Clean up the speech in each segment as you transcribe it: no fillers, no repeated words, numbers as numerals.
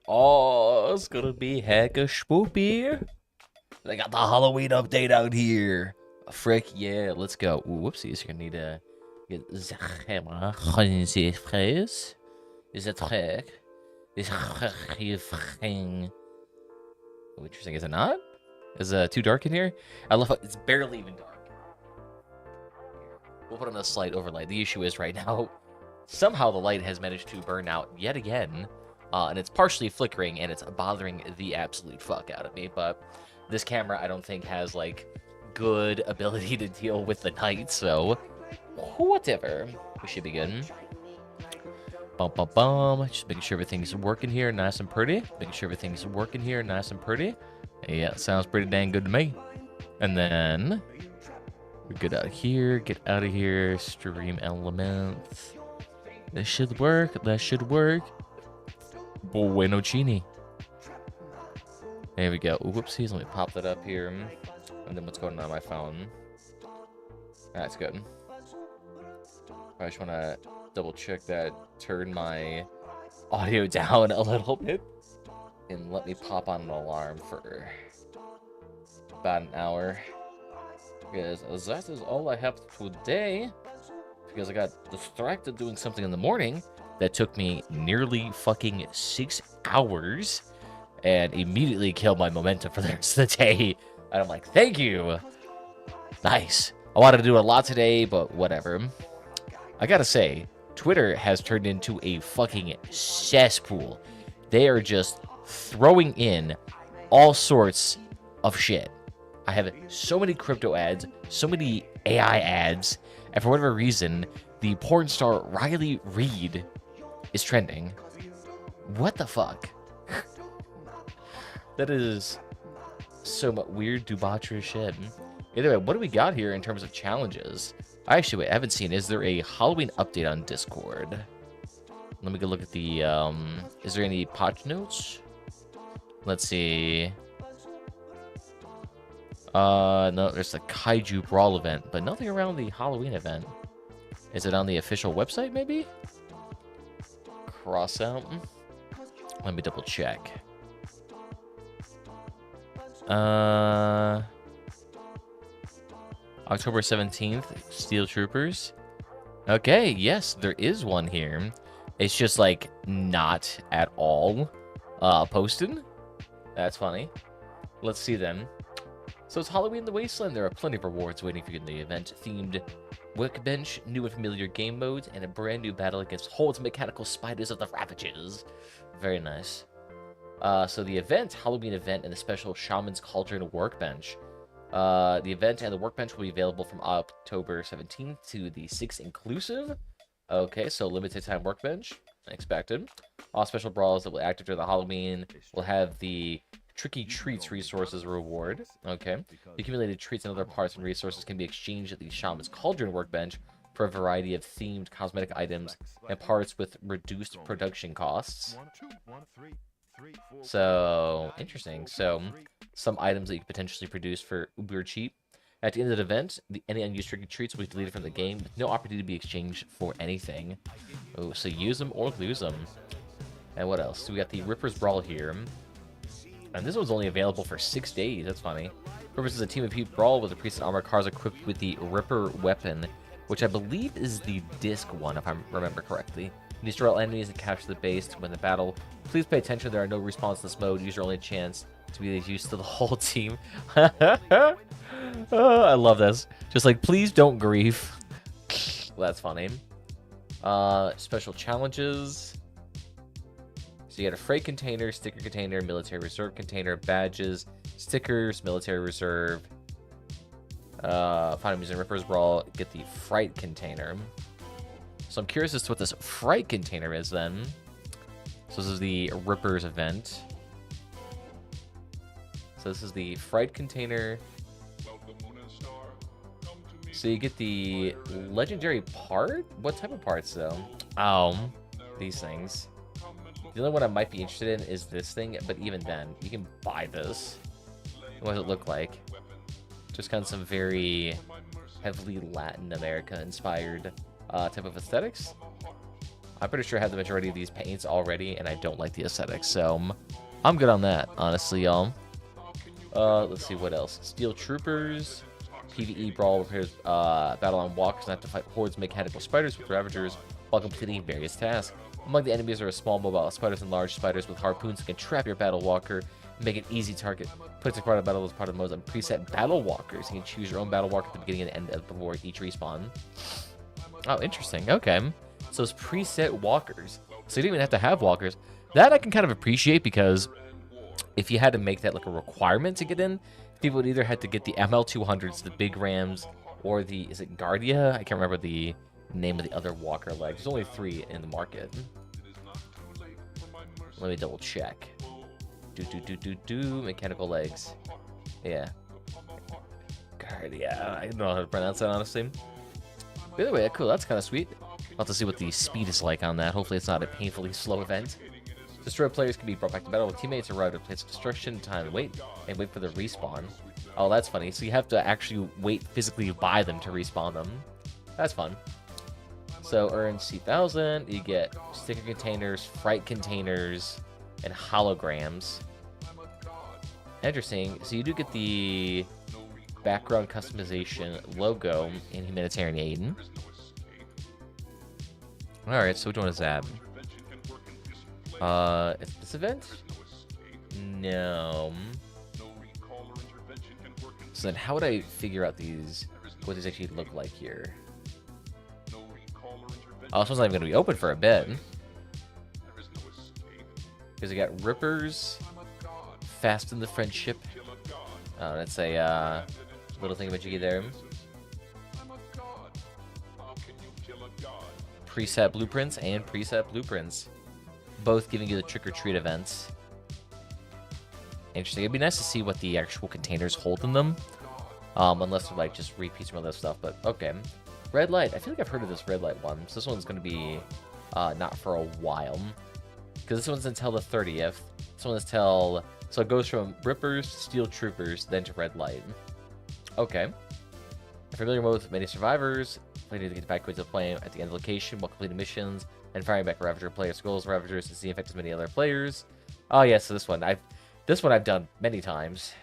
Oh, it's gonna be hecka spoopy. They got the Halloween update out here. Frick, yeah, let's go. Ooh, whoopsies, you're gonna need to get the camera. Phrase. Is that correct? Is thing. Oh, interesting, is it not? Is it too dark in here? I love how it's barely even dark. We'll put on a slight overlay. The issue is right now, somehow the light has managed to burn out yet again. And it's partially flickering, and it's bothering the absolute fuck out of me. But this camera, I don't think, has, like, good ability to deal with the night, so whatever. We should be good. Bum, bum, bum. Just making sure everything's working here nice and pretty. Making sure everything's working here nice and pretty. Yeah, sounds pretty dang good to me. And then we get out here, get out of here, stream elements. That should work, that should work. Bueno Chini. There we go. Ooh, whoopsies, let me pop that up here. And then what's going on my phone? That's good. I just want to double check that, turn my audio down a little bit, and let me pop on an alarm for about an hour. Because that is all I have today. Because I got distracted doing something in the morning that took me nearly fucking 6 hours and immediately killed my momentum for the rest of the day. And I'm like, thank you. Nice. I wanted to do a lot today, but whatever. I gotta say, Twitter has turned into a fucking cesspool. They are just throwing in all sorts of shit. I have so many crypto ads, so many AI ads, and for whatever reason, the porn star Riley Reid is trending. What the fuck? That is so much weird, debaucherous shit. Either way, what do we got here in terms of challenges? Actually, wait, I haven't seen. Is there a Halloween update on Discord? Let me go look at the, is there any patch notes? Let's see. No, there's the Kaiju Brawl event, but nothing around the Halloween event. Is it on the official website, maybe? Crossout? Let me double check. October 17th, Steel Troopers. Okay, yes, there is one here. It's just, like, not at all posted. That's funny. Let's see, then. So it's Halloween in the Wasteland. There are plenty of rewards waiting for you in the event-themed workbench, new and familiar game modes, and a brand new battle against hordes of mechanical spiders of the Ravages. Very nice. So the event, Halloween event, and the special Shaman's Cauldron workbench. The event and the workbench will be available from October 17th to the 6th inclusive. Okay, so limited time workbench. Expected. All special brawls that will active during the Halloween will have the Tricky Treats resources reward. Okay. The accumulated treats and other parts and resources can be exchanged at the Shaman's Cauldron workbench for a variety of themed cosmetic items and parts with reduced production costs. So, interesting. So, some items that you could potentially produce for uber cheap. At the end of the event, any unused tricky treats will be deleted from the game with no opportunity to be exchanged for anything. Oh, so use them or lose them. And what else? So we got the Ripper's Brawl here. And this one's only available for 6 days. That's funny. Ripper's is a team of Heat Brawl with the priest and armor cars equipped with the Ripper weapon, which I believe is the disc one, if I remember correctly. You destroy all enemies and capture the base to win the battle. Please pay attention, there are no respawns in this mode. Use your only chance to be used to the whole team. Oh, I love this. Just like, please don't grief. That's funny. Special challenges. So you got a freight container, sticker container, military reserve container, badges, stickers, military reserve. Find using Ripper's Brawl, get the fright container. So I'm curious as to what this fright container is then. So this is the Ripper's event. So this is the fright container. So you get the legendary part? What type of parts though? Oh, these things. The only one I might be interested in is this thing, but even then, you can buy this. What does it look like? Just kind of some very heavily Latin America inspired type of aesthetics. I'm pretty sure I have the majority of these paints already, and I don't like the aesthetics, so I'm good on that, honestly, y'all. Let's see what else. Steel Troopers, PvE Brawl repairs, battle on walkers, not to fight hordes, mechanical spiders with ravagers while completing various tasks. Among the enemies are small mobile spiders and large spiders with harpoons that can trap your battle walker and make an easy target. Put part of battle as part of the modes and preset battle walkers. You can choose your own battle walker at the beginning and end of before each respawn. Oh, interesting. Okay. So it's preset walkers. So you don't even have to have walkers. That I can kind of appreciate, because if you had to make that like a requirement to get in, people would either have to get the ML200s, the big rams, or the, is it Guardia? I can't remember the name of the other walker leg. There's only 3 in the market. Let me double check. Mechanical legs. Yeah. Guardia. I don't know how to pronounce that, honestly. But either way, cool. That's kind of sweet. I'll have to see what the speed is like on that. Hopefully it's not a painfully slow event. Destroyed players can be brought back to battle with teammates or arrive at a place of destruction, time, wait for the respawn. Oh, that's funny. So you have to actually wait physically by them to respawn them. That's fun. So earn C1000, you get sticker containers, fright containers, and holograms. Interesting. So you do get the background customization logo in Humanitarian Aid. Alright, so which one is that? Is this event? No. So then how would I figure out these, what these actually look like here? Oh, this one's not even going to be open for a bit. Because we got Rippers, Fasten the Friendship. Oh, that's a little thing about you there. Preset Blueprints and Preset Blueprints. Both giving you the trick-or-treat events. Interesting. It'd be nice to see what the actual containers hold in them. Unless they're like just repeats from other stuff, but okay. Red Light. I feel like I've heard of this Red Light one. So this one's going to be not for a while. Because this one's until the 30th. This one is till... So it goes from Rippers, Steel Troopers, then to Red Light. Okay. A familiar mode with many survivors. Playing to get back quickly to play at the end of the location while completing missions. And firing back Ravager players' goals, Ravagers to see infect as many other players. Oh yeah, so this one I've done many times.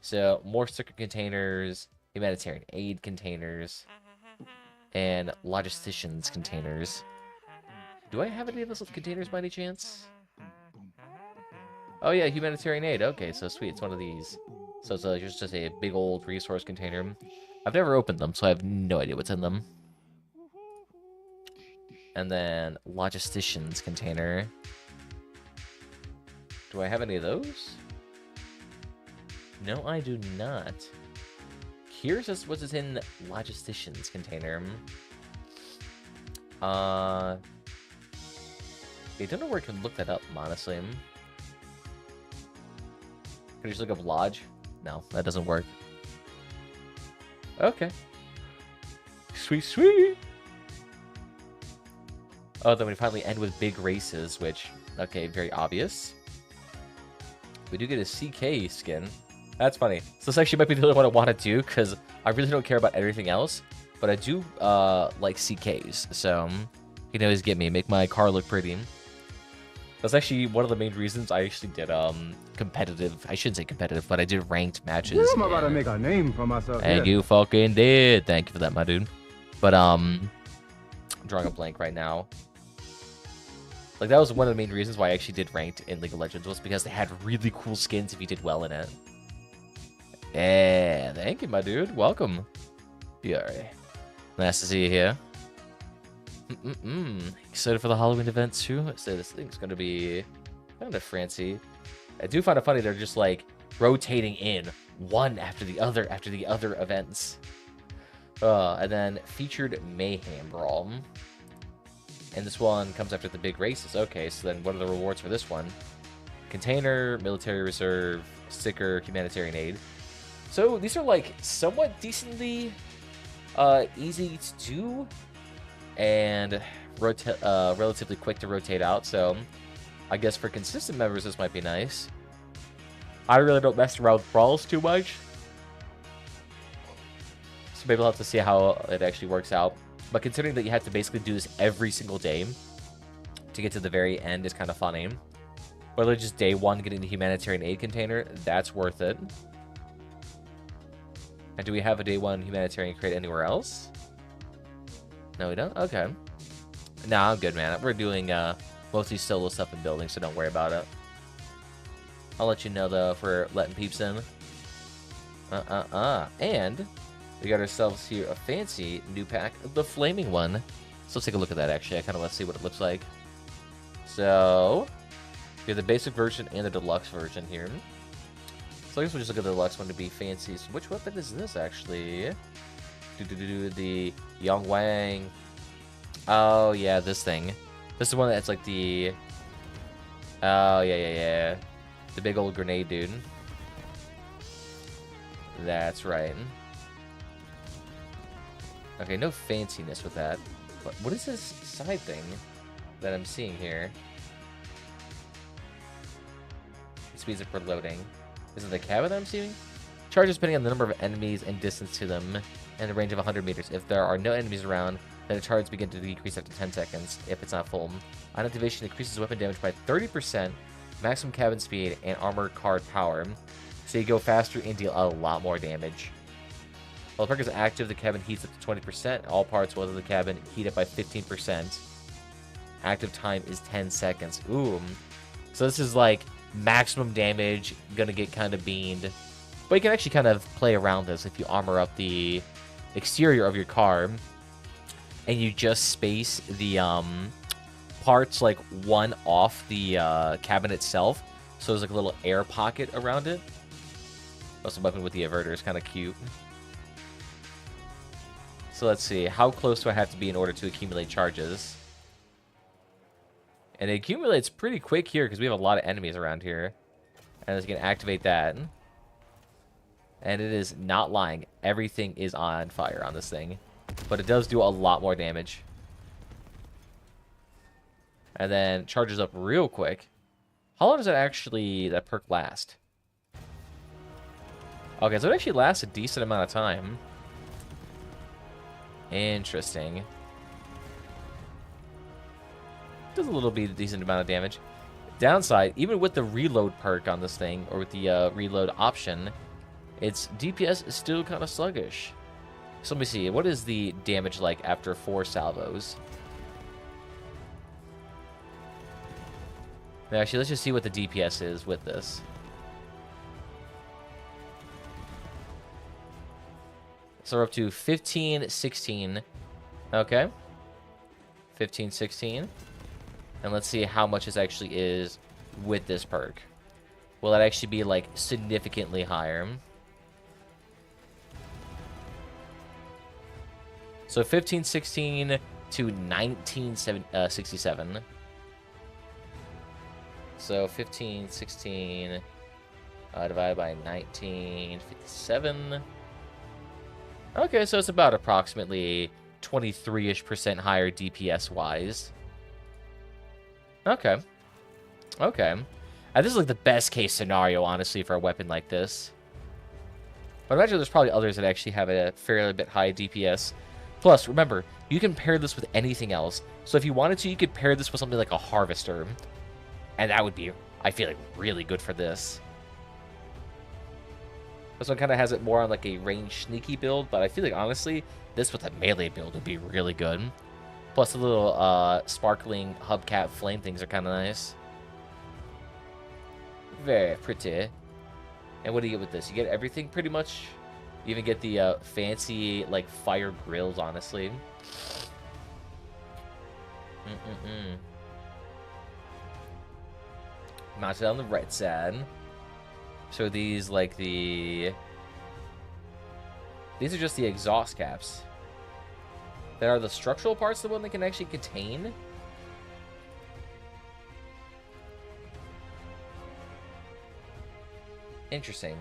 So more sticker containers, humanitarian aid containers, and logisticians containers. Do I have any of those containers by any chance? Oh yeah, humanitarian aid. Okay, so sweet. It's one of these. So it's just a big old resource container. I've never opened them, so I have no idea what's in them. And then logisticians container. Do I have any of those? No, I do not. Here's just what's in logisticians container. I don't know where I can look that up, honestly. Can I just look up lodge? No, that doesn't work. Okay. Sweet, sweet. Oh, then we finally end with big races, which, okay, very obvious. We do get a CK skin. That's funny. So this actually might be the only one I want to do, because I really don't care about everything else. But I do like CKs, so you can always get me, make my car look pretty. That's actually one of the main reasons I actually did competitive. I shouldn't say competitive, but I did ranked matches. I'm about to make a name for myself. And you fucking did. Thank you for that, my dude. But I'm drawing a blank right now. Like, that was one of the main reasons why I actually did ranked in League of Legends, was because they had really cool skins if you did well in it. Yeah, thank you, my dude. Welcome. Fury. Nice to see you here. Excited for the Halloween event too? So this thing's gonna be kind of fancy. I do find it funny they're just like rotating in one after the other events. And then featured Mayhem Brawl. And this one comes after the big races. Okay, so then what are the rewards for this one? Container, military reserve, sticker, humanitarian aid. So these are like somewhat decently easy to do and relatively quick to rotate out. So I guess for consistent members this might be nice. I really don't mess around with brawls too much, so maybe we'll have to see how it actually works out. But considering that you have to basically do this every single day to get to the very end is kind of funny. Whether just day one getting the humanitarian aid container, that's worth it. And do we have a day one humanitarian crate anywhere else? No, we don't? Okay. Nah, I'm good, man. We're doing mostly solo stuff in buildings, so don't worry about it. I'll let you know, though, if we're letting peeps in. And we got ourselves here a fancy new pack, the flaming one. So let's take a look at that, actually. I kind of want to see what it looks like. So, we have the basic version and the deluxe version here. So I guess we'll just look at the deluxe one to be fancy. So which weapon is this, actually? The Yang Wang. Oh, yeah, this thing. This is one that's like the... Oh, yeah. The big old grenade dude. That's right. Okay, no fanciness with that. But what is this side thing that I'm seeing here? It speeds up for loading. Is it the cabin that I'm seeing? Charges depending on the number of enemies and distance to them, and a range of 100 meters. If there are no enemies around, then the charges begin to decrease after 10 seconds if it's not full. On activation, increases weapon damage by 30%, maximum cabin speed, and armor card power. So you go faster and deal a lot more damage. While the perk is active, the cabin heats up to 20%. All parts within the cabin heat up by 15%. Active time is 10 seconds. Ooh. So this is like maximum damage, gonna get kind of beamed. But you can actually kind of play around this if you armor up the exterior of your car and you just space the parts like one off the cabin itself. So there's like a little air pocket around it. Also, weapon with the averter is kind of cute. So let's see. How close do I have to be in order to accumulate charges? And it accumulates pretty quick here because we have a lot of enemies around here. And it's going to activate that. And it is not lying. Everything is on fire on this thing. But it does do a lot more damage. And then charges up real quick. How long does that perk last? Okay, so it actually lasts a decent amount of time. Interesting. Does a little bit decent amount of damage. Downside, even with the reload perk on this thing, or with the reload option, its DPS is still kind of sluggish. So let me see, what is the damage like after 4 salvos? Actually, let's just see what the DPS is with this. So we're up to 15, 16. Okay. 15, 16. And let's see how much this actually is with this perk. Will that actually be, like, significantly higher? So 15, 16 to 19, 67. So 15, 16 divided by 19, 57. Okay, so it's about approximately 23-ish% higher DPS-wise. Okay. Okay. This is like the best case scenario, honestly, for a weapon like this. But I imagine there's probably others that actually have a fairly bit high DPS. Plus, remember, you can pair this with anything else. So if you wanted to, you could pair this with something like a Harvester. And that would be, I feel like, really good for this. This one kind of has it more on like a range sneaky build, but I feel like, honestly, this with a melee build would be really good. Plus the little sparkling hubcap flame things are kind of nice. Very pretty. And what do you get with this? You get everything pretty much. You even get the fancy like fire grills, honestly. Mounted on the right side. So these like these are just the exhaust caps. That are the structural parts of the one that can actually contain. Interesting.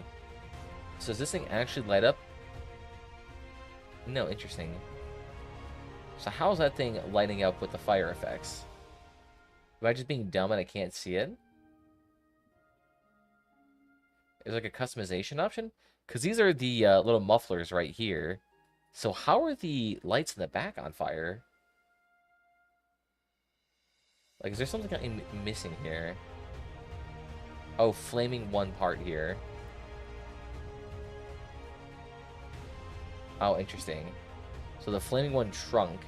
So does this thing actually light up? No, interesting. So how's that thing lighting up with the fire effects? Am I just being dumb and I can't see it? Is there like a customization option? Because these are the little mufflers right here. So how are the lights in the back on fire? Like, is there something I'm missing here? Oh, flaming one part here. Oh, interesting. So the flaming one trunk.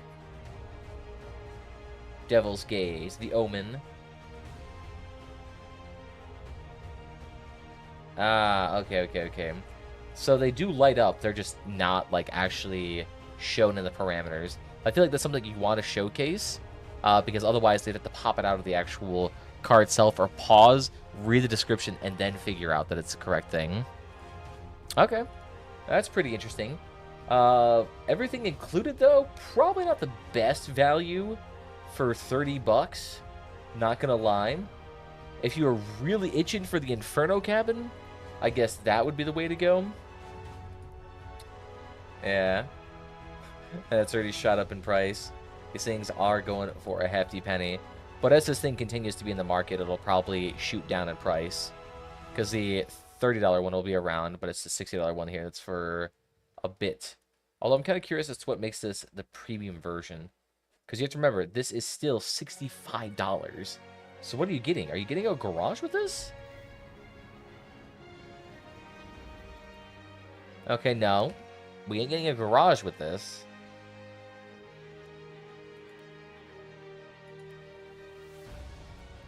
Devil's Gaze. The Omen. Ah, okay. So they do light up. They're just not, like, actually shown in the parameters. I feel like that's something you want to showcase, because otherwise they'd have to pop it out of the actual car itself or pause, read the description, and then figure out that it's the correct thing. Okay. That's pretty interesting. Everything included, though, probably not the best value for 30 bucks. Not gonna lie. If you were really itching for the Inferno cabin, I guess that would be the way to go. Yeah. That's already shot up in price. These things are going for a hefty penny. But as this thing continues to be in the market, it'll probably shoot down in price. Because the $30 one will be around, but it's the $60 one here that's for a bit. Although I'm kind of curious as to what makes this the premium version. Because you have to remember, this is still $65. So what are you getting? Are you getting a garage with this? Okay, no. We ain't getting a garage with this.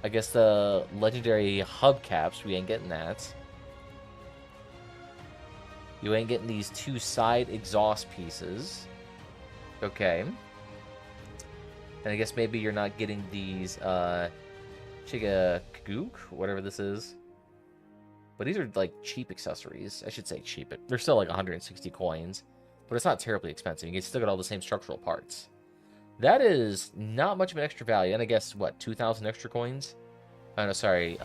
I guess the legendary hubcaps, we ain't getting that. You ain't getting these two side exhaust pieces. Okay. And I guess maybe you're not getting these, Chigagook, whatever this is. But these are, like, cheap accessories. I should say cheap. They're still, like, 160 coins. But it's not terribly expensive. You still get all the same structural parts. That is not much of an extra value. And I guess, what, 2,000 extra coins? Oh, no, sorry.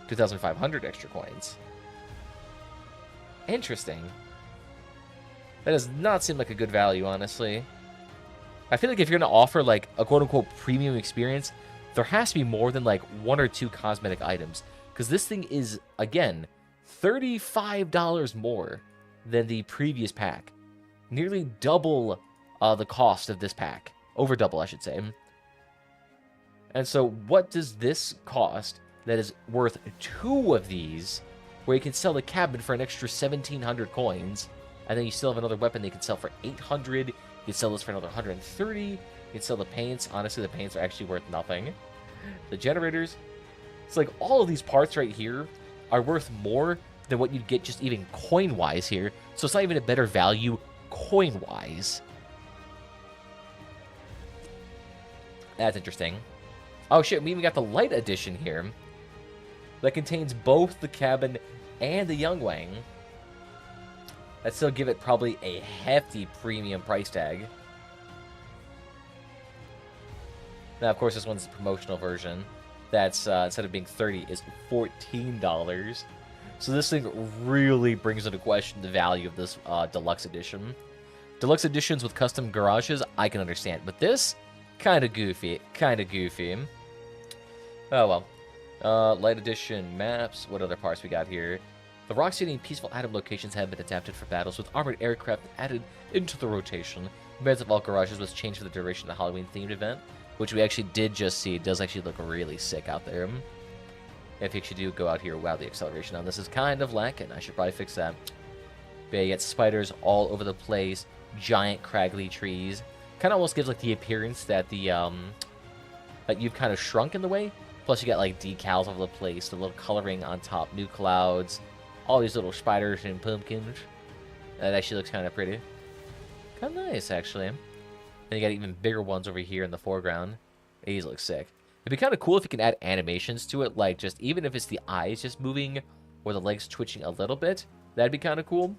2,500 extra coins. Interesting. That does not seem like a good value, honestly. I feel like if you're going to offer, like, a quote-unquote premium experience, there has to be more than, like, 1 or 2 cosmetic items. Because this thing is, again, $35 more than the previous pack. Nearly double the cost of this pack. Over double, I should say. And so what does this cost that is worth 2 of these, where you can sell the cabin for an extra 1,700 coins, and then you still have another weapon they can sell for 800, you can sell this for another 130, you can sell the paints. Honestly, the paints are actually worth nothing. The generators, it's like all of these parts right here are worth more than what you'd get just even coin-wise here. So it's not even a better value coin-wise. That's interesting. Oh shit, we even got the light edition here that contains both the cabin and the Young Wang. That still give it probably a hefty premium price tag. Now, of course, this one's the promotional version. That's, instead of being $30, is $14. So this thing really brings into question the value of this deluxe edition. Deluxe editions with custom garages, I can understand. But this, kind of goofy. Oh, well. Light edition maps. What other parts we got here? The Rock City and Peaceful Atom locations have been adapted for battles with armored aircraft added into the rotation. Beds of all garages was changed for the duration of the Halloween-themed event, which we actually did just see. It does actually look really sick out there. If you actually do go out here, wow, the acceleration on this is kind of lacking. I should probably fix that. But yeah, you get spiders all over the place, giant craggly trees. Kind of almost gives like the appearance that the that you've kind of shrunk in the way. Plus you got like decals all over the place, the little coloring on top, new clouds, all these little spiders and pumpkins. That actually looks kind of pretty. Kind of nice, actually. Then you got even bigger ones over here in the foreground. These look sick. It'd be kind of cool if you can add animations to it, like just even if it's the eyes just moving or the legs twitching a little bit, that'd be kind of cool.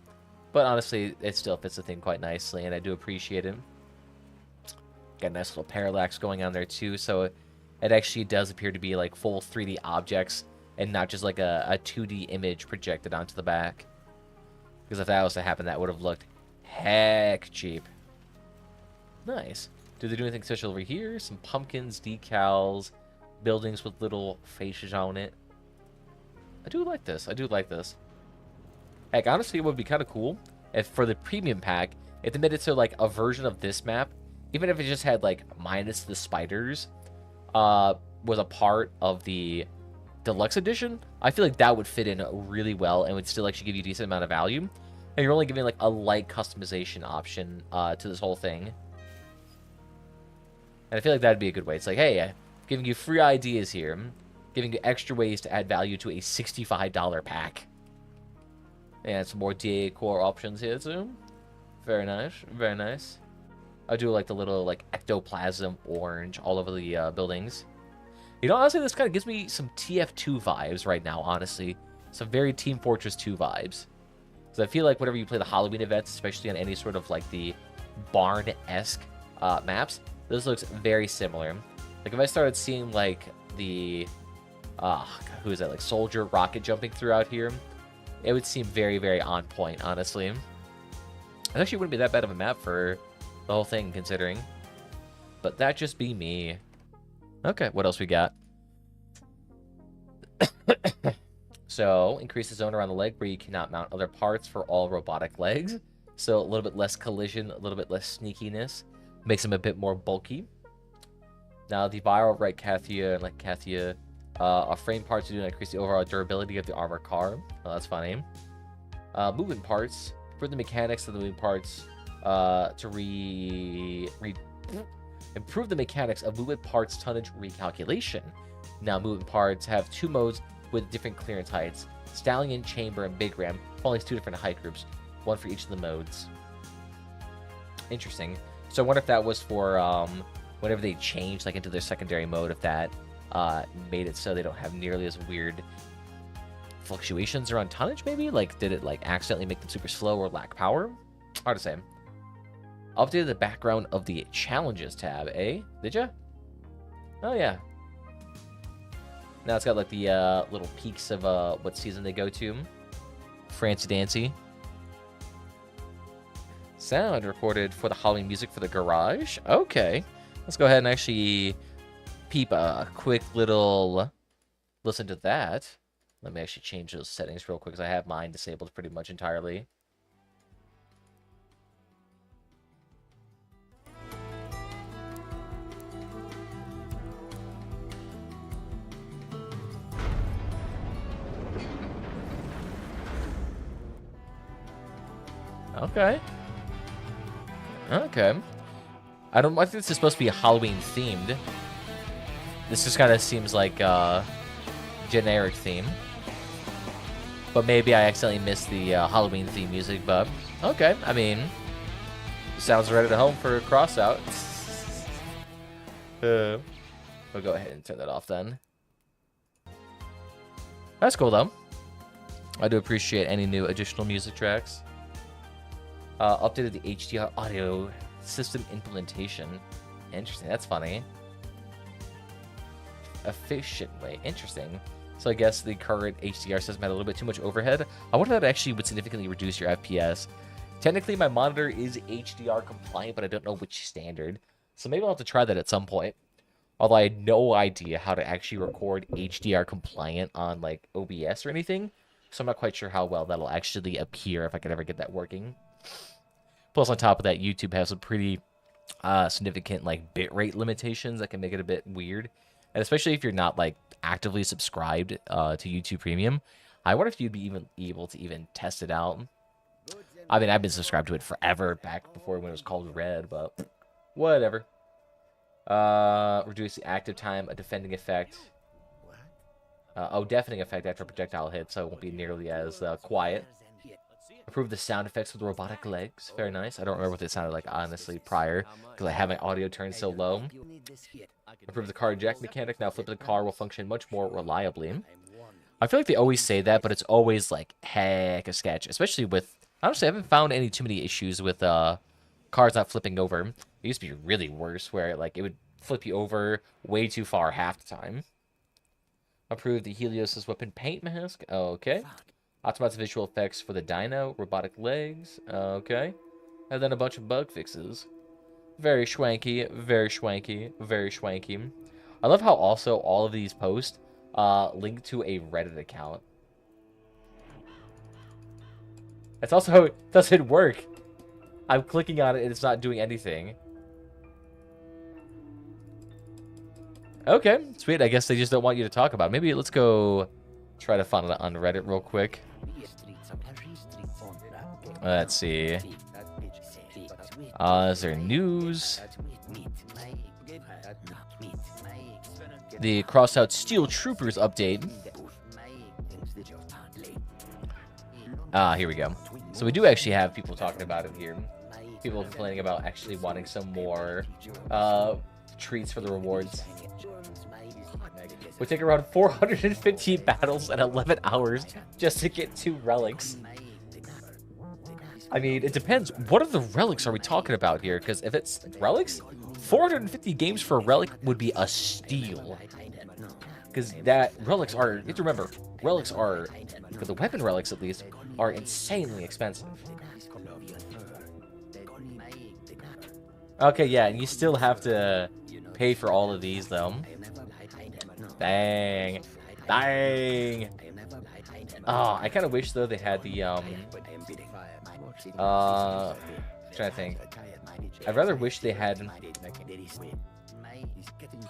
But honestly, it still fits the thing quite nicely, and I do appreciate it. Got a nice little parallax going on there too, so it actually does appear to be like full 3D objects and not just like a 2D image projected onto the back. Because if that was to happen, that would have looked heck cheap. Nice. Do they do anything special over here? Some pumpkins, decals, buildings with little faces on it. I do like this. Heck, honestly, it would be kind of cool if for the premium pack, if they made it so like a version of this map, even if it just had like minus the spiders, was a part of the deluxe edition, I feel like that would fit in really well and would still actually give you a decent amount of value. And you're only giving like a light customization option to this whole thing. And I feel like that'd be a good way. It's like, hey, I'm giving you free ideas here, giving you extra ways to add value to a $65 pack. And some more decor options here too. Very nice, very nice. I do like the little like ectoplasm orange all over the buildings. You know, honestly, this kind of gives me some TF2 vibes right now, honestly. Some very Team Fortress 2 vibes. So I feel like whenever you play the Halloween events, especially on any sort of like the barn-esque maps, this looks very similar. Like if I started seeing like the, who is that, like soldier rocket jumping through out here, it would seem very, very on point, honestly. It actually wouldn't be that bad of a map for the whole thing, considering. But that just be me. Okay, what else we got? So, increase the zone around the leg where you cannot mount other parts for all robotic legs. So, a little bit less collision, a little bit less sneakiness. Makes them a bit more bulky. Now, the viral right Kathia and like Kathia are frame parts to increase the overall durability of the armored car. Oh, that's funny. Movement parts. For the mechanics of the movement parts improve the mechanics of movement parts tonnage recalculation. Now, movement parts have two modes with different clearance heights. Stallion, Chamber, and Big Ram fall into two different height groups, one for each of the modes. Interesting. So I wonder if that was for whenever they changed like into their secondary mode, if that made it so they don't have nearly as weird fluctuations around tonnage, maybe? Like, did it like accidentally make them super slow or lack power? Hard to say. Updated the background of the challenges tab, eh? Did ya? Oh, yeah. Now it's got like the little peaks of what season they go to. Fancy Dancy. Sound recorded for the Halloween music for the garage. Okay. Let's go ahead and actually peep a quick little listen to that. Let me actually change those settings real quick because I have mine disabled pretty much entirely. Okay. Okay. I think this is supposed to be Halloween themed. This just kind of seems like a generic theme. But maybe I accidentally missed the Halloween theme music, but okay. I mean, sounds right at home for Crossout. We'll go ahead and turn that off then. That's cool though. I do appreciate any new additional music tracks. Updated the HDR audio system implementation. Interesting, that's funny. Efficiently, interesting. So I guess the current HDR system had a little bit too much overhead. I wonder if that actually would significantly reduce your FPS. Technically, my monitor is HDR compliant, but I don't know which standard. So maybe I'll have to try that at some point. Although I had no idea how to actually record HDR compliant on like OBS or anything. So I'm not quite sure how well that'll actually appear if I could ever get that working. Plus, on top of that, YouTube has some pretty significant like bitrate limitations that can make it a bit weird. And especially if you're not like actively subscribed to YouTube Premium, I wonder if you'd be even able to even test it out. I mean, I've been subscribed to it forever, back before when it was called Red, but whatever. Reduce the active time, a defending effect. Deafening effect after a projectile hit, so it won't be nearly as quiet. Improve the sound effects with the robotic legs. Very nice. I don't remember what it sounded like, honestly, prior, because I have my audio turned so low. Improve the car eject mechanic. Now flipping the car will function much more reliably. I feel like they always say that, but it's always, like, heck a sketch. Especially with... Honestly, I haven't found too many issues with cars not flipping over. It used to be really worse, where, like, it would flip you over way too far half the time. Improve the Helios' weapon paint mask. Okay. Optimize the visual effects for the dino, robotic legs, okay. And then a bunch of bug fixes. Very schwanky, very schwanky, very schwanky. I love how also all of these posts link to a Reddit account. That's also how it doesn't work. I'm clicking on it and it's not doing anything. Okay, sweet. I guess they just don't want you to talk about it. Maybe let's go try to find it on Reddit real quick. Let's see. Is there news? The Crossout Steel Troopers update. Here we go. So we do actually have people talking about it here. People complaining about actually wanting some more treats for the rewards. We take around 450 battles and 11 hours just to get 2 relics. I mean, it depends. What are the relics are we talking about here? Because if it's relics, 450 games for a relic would be a steal. Because that relics are, you have to remember, relics are, for the weapon relics at least, are insanely expensive. Okay, yeah, and you still have to pay for all of these, though. Dang. Dang. Oh, I kind of wish, though, they had the, trying to think. I'd rather wish they had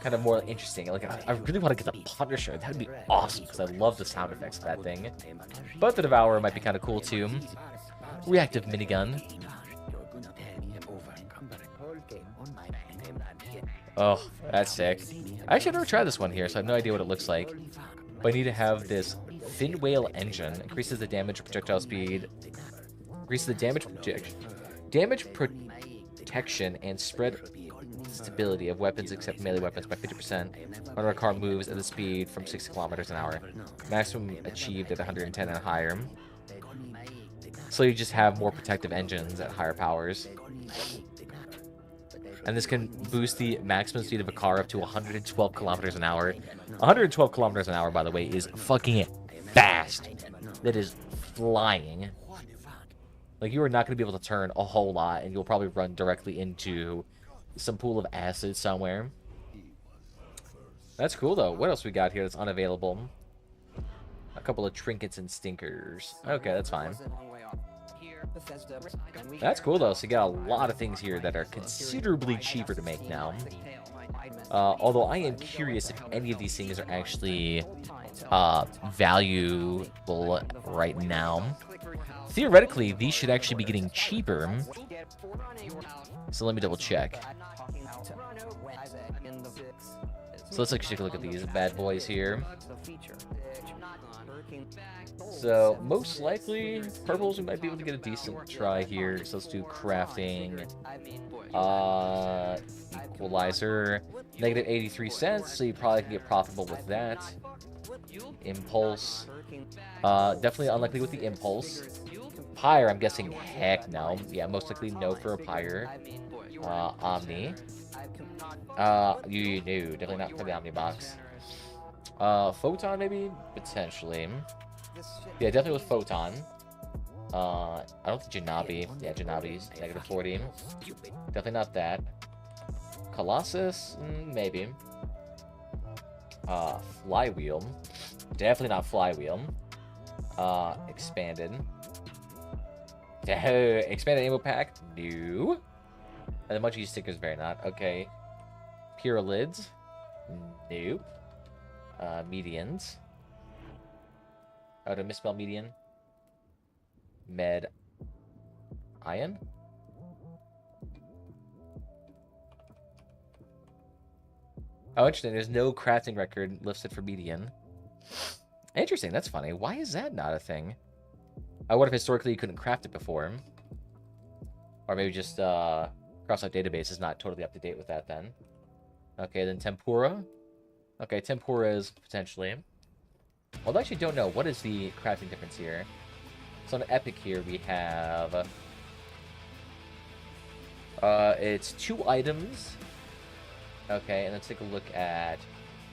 kind of more interesting. Like, I really want to get the Punisher. That would be awesome, because I love the sound effects of that thing. But the Devourer might be kind of cool, too. Reactive minigun. Oh, that's sick. I actually never tried this one here, so I have no idea what it looks like. But I need to have this Fin Whale engine. Increases the damage, projectile speed. Increases the damage protection and spread stability of weapons except melee weapons by 50% when our car moves at a speed from 60 kilometers an hour. Maximum achieved at 110 and higher. So you just have more protective engines at higher powers. And this can boost the maximum speed of a car up to 112 kilometers an hour. 112 kilometers an hour, by the way, is fucking fast. That is flying. Like, you are not going to be able to turn a whole lot, and you'll probably run directly into some pool of acid somewhere. That's cool, though. What else we got here that's unavailable? A couple of trinkets and stinkers. Okay, that's fine. That's cool, though. So you got a lot of things here that are considerably cheaper to make now. Although I am curious if any of these things are actually valuable right now. Theoretically, these should actually be getting cheaper. So let me double check. So let's actually take a look at these bad boys here. So most likely, purples we might be able to get a decent try here. So let's do crafting. Equalizer. Negative 83 cents, so you probably can get profitable with that. Impulse. Definitely unlikely with the impulse. Pyre, I'm guessing heck no. Yeah, most likely no for a Pyre. Omni. You do. Definitely not for the Omni box. Photon, maybe? Potentially. Yeah, definitely with Photon. I don't think Janabi. Yeah, Janabi's negative 40. Definitely not that. Colossus? Maybe. Flywheel. Definitely not Flywheel. Expanded. Expanded ammo pack? No. And the Munchie stickers, very not. Okay. Pyralids? Nope. Medians. Oh, did I misspell median? Med. Ion? Oh, interesting. There's no crafting record listed for median. Interesting. That's funny. Why is that not a thing? I wonder if historically you couldn't craft it before. Or maybe just Crossout database is not totally up to date with that then. Okay, then Tempura. Okay, Tempura is potentially. Well, I actually don't know. What is the crafting difference here? So on Epic here we have... it's 2 items. Okay, and let's take a look at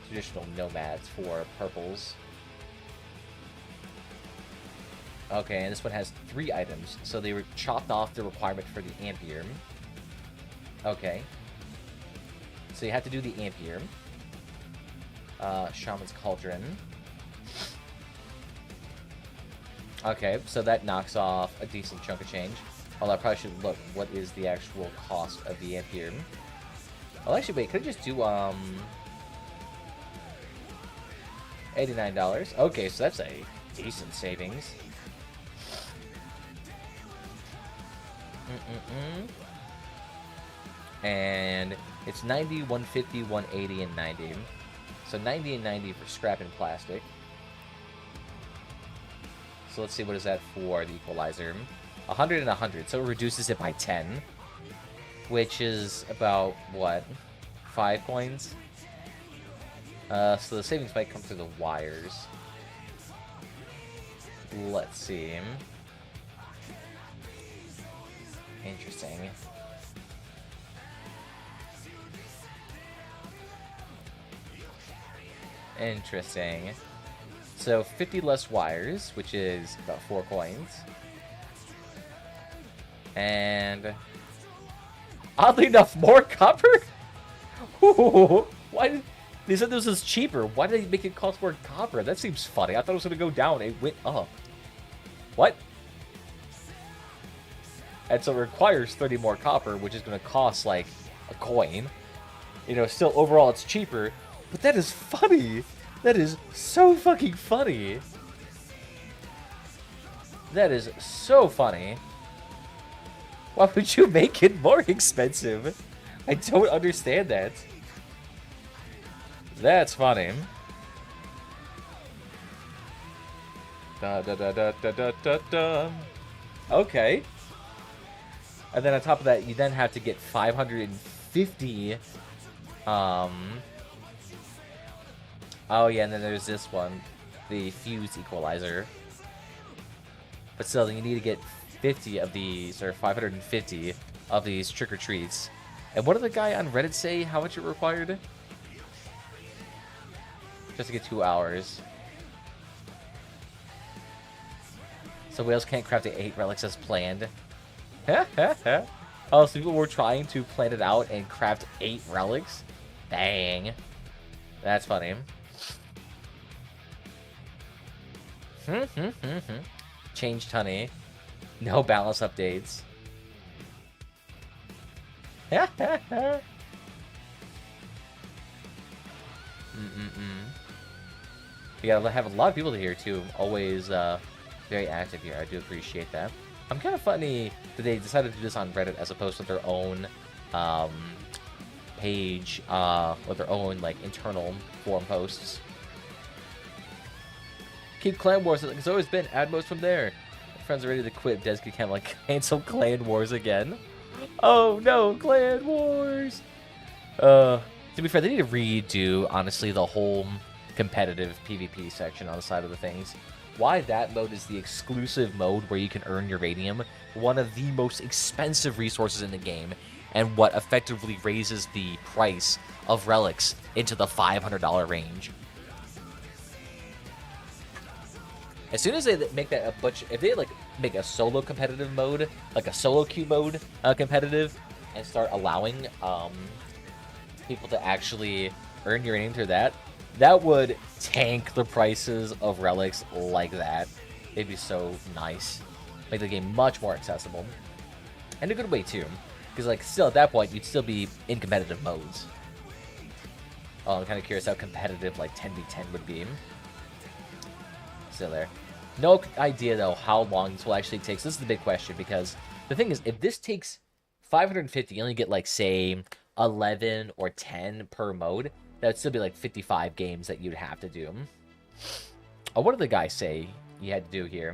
traditional nomads for purples. Okay, and this one has 3 items. So they were chopped off the requirement for the Ampere. Okay. So you have to do the Ampere. Shaman's Cauldron. Okay, so that knocks off a decent chunk of change. Although I probably should look, what is the actual cost of the amp here? Oh, actually, wait, could I just do, $89? Okay, so that's a decent savings. And it's 90, 150, 180, and 90. So 90 and 90 for scrap and plastic. So let's see, what is that for the equalizer? 100 and 100, so it reduces it by 10. Which is about, what, 5 coins? So the savings might come through the wires. Let's see. Interesting. Interesting. So 50 less wires, which is about 4 coins. And oddly enough, more copper? Why did they said this was cheaper? Why did they make it cost more copper? That seems funny. I thought it was going to go down. It went up. What? And so it requires 30 more copper, which is going to cost like a coin. You know, still overall it's cheaper. But that is funny. That is so fucking funny. That is so funny. Why would you make it more expensive? I don't understand that. That's funny. Da da da da da da da da. Okay. And then on top of that, you then have to get 550. Oh yeah, and then there's this one, the fuse equalizer. But still, you need to get 50 of these, or 550 of these trick-or-treats. And what did the guy on Reddit say how much it required? Just to get 2 hours. So whales can't craft the 8 relics as planned. Oh, so people were trying to plan it out and craft 8 relics? Dang. That's funny. Changed honey. No balance updates. You gotta have a lot of people here too. Always very active here. I do appreciate that. I'm kind of funny that they decided to do this on Reddit as opposed to their own page or their own like internal forum posts. Keep Clan Wars. It's always been. Add most from there. My friends are ready to quit. Desky can't like cancel Clan Wars again. Oh no, Clan Wars. To be fair, they need to redo honestly the whole competitive PvP section on the side of the things. Why that mode is the exclusive mode where you can earn uranium, one of the most expensive resources in the game, and what effectively raises the price of relics into the $500 range. As soon as they make that a bunch, if they like make a solo competitive mode, like a solo queue mode competitive, and start allowing people to actually earn uranium through that, that would tank the prices of relics like that. It'd be so nice. Make the game much more accessible. And a good way too. Because like still at that point you'd still be in competitive modes. Oh, I'm kind of curious how competitive like 10v10 would be. Still there. No idea though how long this will actually take. So this is the big question, because the thing is, if this takes 550, you only get like say 11 or 10 per mode. That would still be like 55 games that you'd have to do. Oh, what did the guy say you had to do here?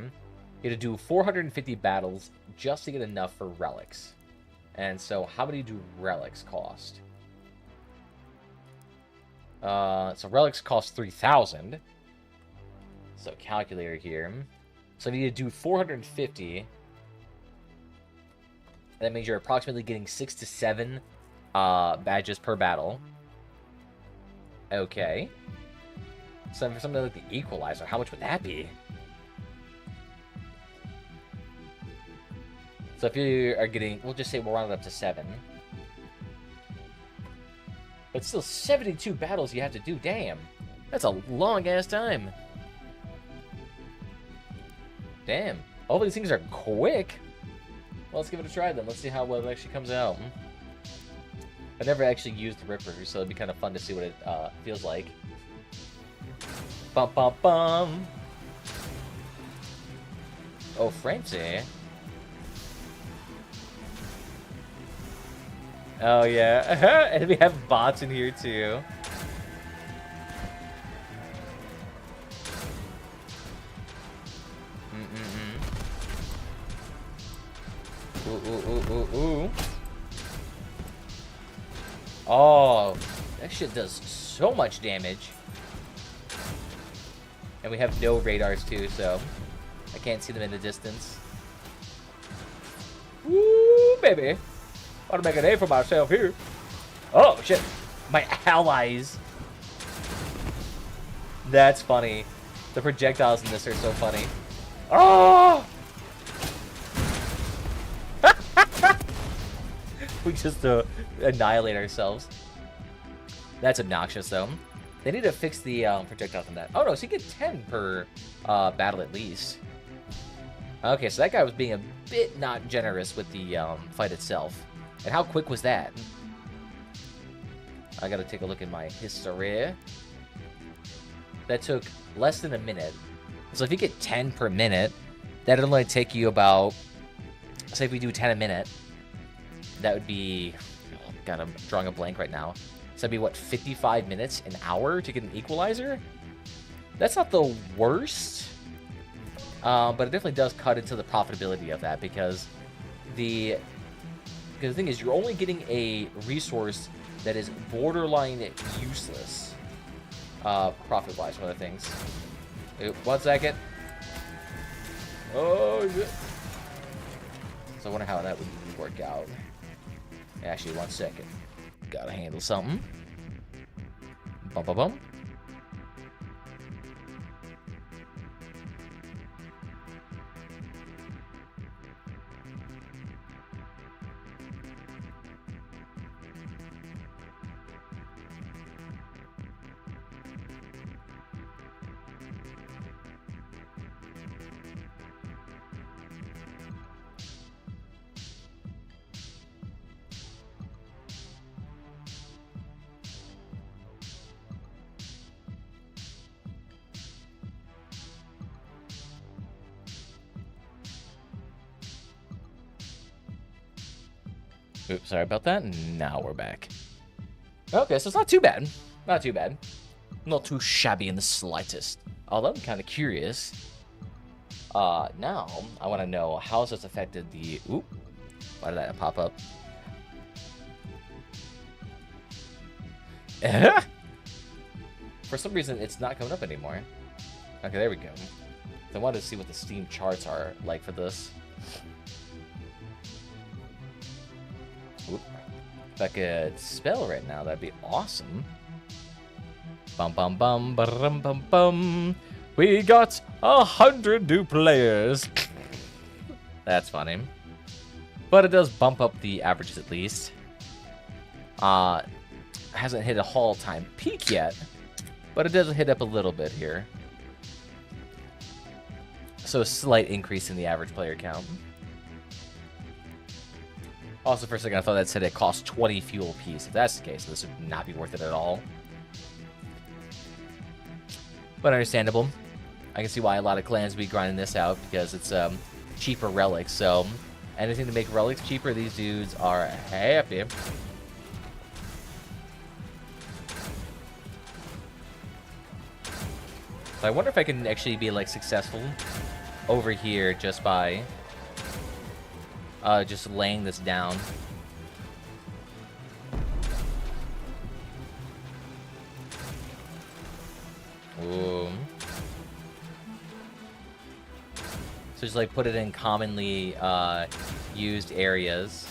You had to do 450 battles just to get enough for relics. And so how many do relics cost? So relics cost 3,000. So calculator here. So if you do 450, that means you're approximately getting 6 to 7 badges per battle. Okay. So for something like the equalizer, how much would that be? So if you are getting, we'll just say we'll round it up to 7. But still 72 battles you have to do, damn. That's a long ass time. Damn. All these things are quick. Well, let's give it a try then. Let's see how well it actually comes out. I never actually used the Ripper, so it'd be kind of fun to see what it feels like. Bum bum bum. Oh, Francie. Oh yeah, and we have bots in here too. Ooh. Oh, that shit does so much damage. And we have no radars too, so I can't see them in the distance. Woo, baby. I want to make a name for myself here. Oh, shit. My allies. That's funny. The projectiles in this are so funny. Oh! We just annihilate ourselves. That's obnoxious, though. They need to fix the projectiles on that. Oh, no, so you get 10 per battle at least. Okay, so that guy was being a bit not generous with the fight itself. And how quick was that? I gotta take a look at my history. That took less than a minute. So if you get 10 per minute, that'd only take you about... Say if we do 10 a minute, that would be... Oh, God, I'm drawing a blank right now. So that'd be, what, 55 minutes, an hour to get an equalizer? That's not the worst. But it definitely does cut into the profitability of that because the thing is, you're only getting a resource that is borderline useless. Profit-wise, one of the things. 1 second. Oh, shit. So I wonder how that would work out. Actually, 1 second. Gotta handle something. Bum bum bum. Oops, sorry about that. Now we're back. Okay, so it's not too bad. Not too bad. Not too shabby in the slightest. Although I'm kind of curious. Now, I want to know how has this affected the... Oop. Why did that pop up? For some reason, it's not coming up anymore. Okay, there we go. So I wanted to see what the Steam charts are like for this. Oop. If I could spell right now, that'd be awesome. Bum bum bum bum bum bum. We got 100 new players. That's funny. But it does bump up the averages at least. Hasn't hit a all-time peak yet, but it does hit up a little bit here. So a slight increase in the average player count. Also, for a second, I thought that said it costs 20 fuel apiece. If that's the case, this would not be worth it at all. But understandable. I can see why a lot of clans be grinding this out, because it's cheaper relics. So anything to make relics cheaper, these dudes are happy. So I wonder if I can actually be like successful over here just by just laying this down. Ooh. So just like put it in commonly used areas.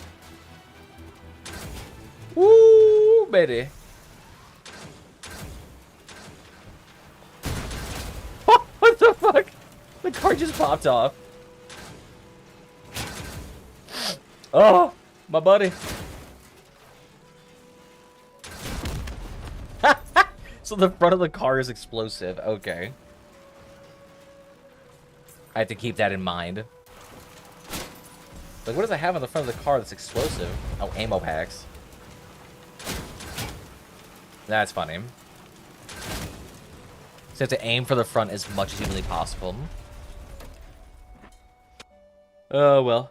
Woo, baby. What the fuck? The car just popped off. Oh, my buddy. So the front of the car is explosive. Okay. I have to keep that in mind. Like, what does I have on the front of the car that's explosive? Oh, ammo packs. That's funny. So you have to aim for the front as much as humanly possible. Oh, well.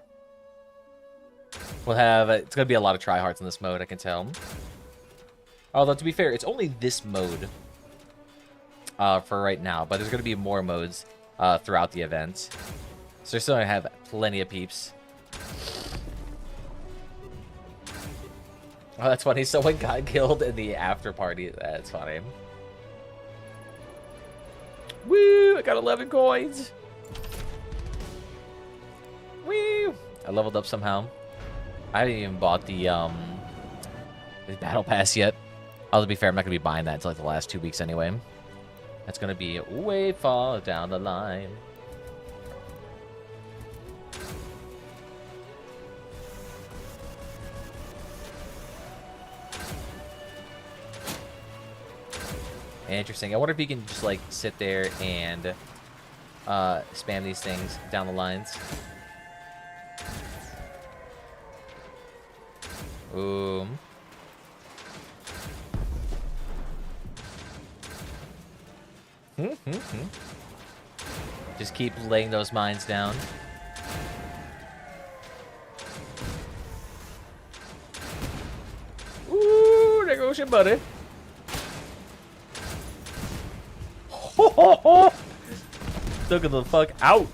We'll have... It's going to be a lot of tryhards in this mode, I can tell. Although, to be fair, it's only this mode for right now. But there's going to be more modes throughout the event. So we're still going to have plenty of peeps. Oh, that's funny. Someone got killed in the after party. That's funny. Woo! I got 11 coins. Woo! I leveled up somehow. I haven't even bought the battle pass yet. I'll be fair, I'm not gonna be buying that until like the last 2 weeks anyway. That's gonna be way far down the line. Interesting. I wonder if you can just like sit there and spam these things down the lines. Boom. Just keep laying those mines down. Ooh, there goes your buddy. Took the fuck out.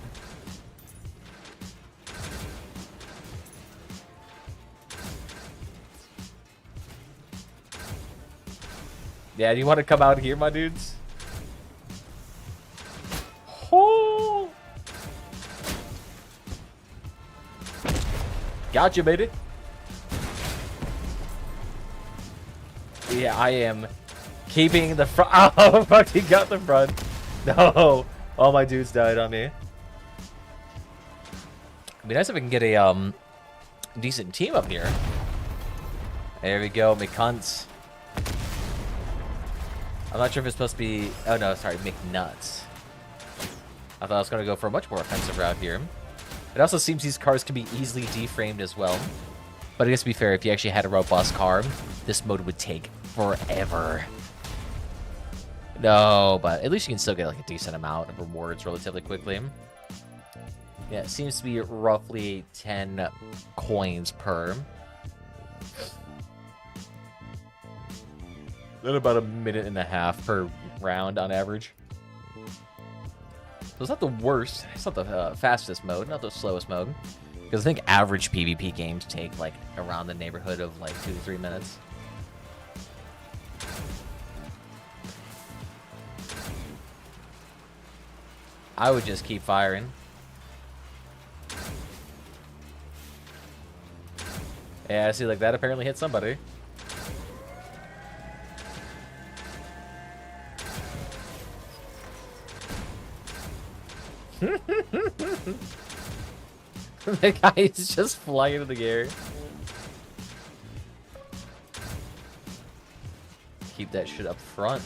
Yeah, do you want to come out here, my dudes? Oh. Gotcha, baby. Yeah, I am keeping the front. Oh, fuck, he got the front. No. All my dudes died on me. It'd be nice if I can get a decent team up here. There we go, McCunts. I'm not sure if it's supposed to be... Oh, no, sorry, McNuts. I thought I was going to go for a much more offensive route here. It also seems these cars can be easily deframed as well. But I guess to be fair, if you actually had a robust car, this mode would take forever. No, but at least you can still get like a decent amount of rewards relatively quickly. Yeah, it seems to be roughly 10 coins per. Then about 1.5 minutes per round on average. So it's not the worst. It's not the fastest mode, not the slowest mode. Because I think average PvP games take like around the neighborhood of like 2 to 3 minutes. I would just keep firing. Yeah, I see, like that apparently hit somebody. The guy is just flying into the air. Keep that shit up front.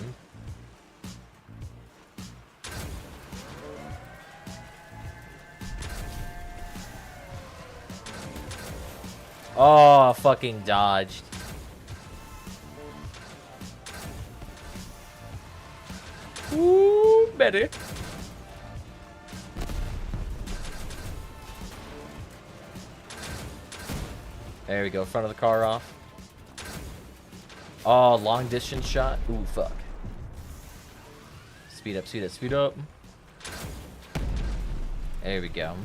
Oh, fucking dodged. Ooh, better. There we go, front of the car off. Oh, long distance shot. Ooh, fuck. Speed up, speed up, speed up. There we go.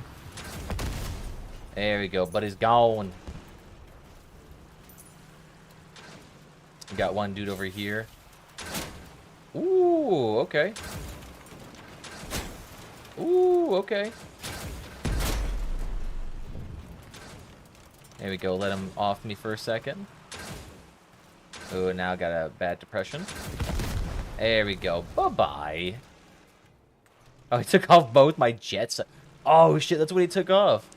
There we go, buddy's gone. We got one dude over here. Ooh, okay. Ooh, okay. There we go, let him off me for a second. Ooh, now I got a bad depression. There we go, bye-bye. Oh, he took off both my jets. Oh, shit, that's what he took off.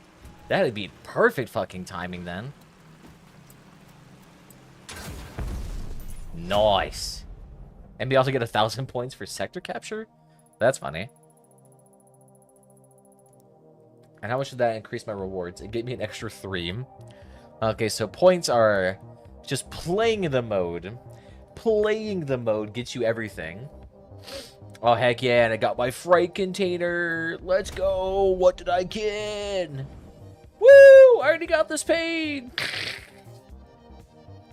That'd be perfect fucking timing then. Nice. And we also get 1,000 points for sector capture? That's funny. And how much did that increase my rewards? It gave me an extra 3. Okay, so points are just playing the mode. Playing the mode gets you everything. Oh, heck yeah, and I got my fright container. Let's go. What did I get? Woo! I already got this paint.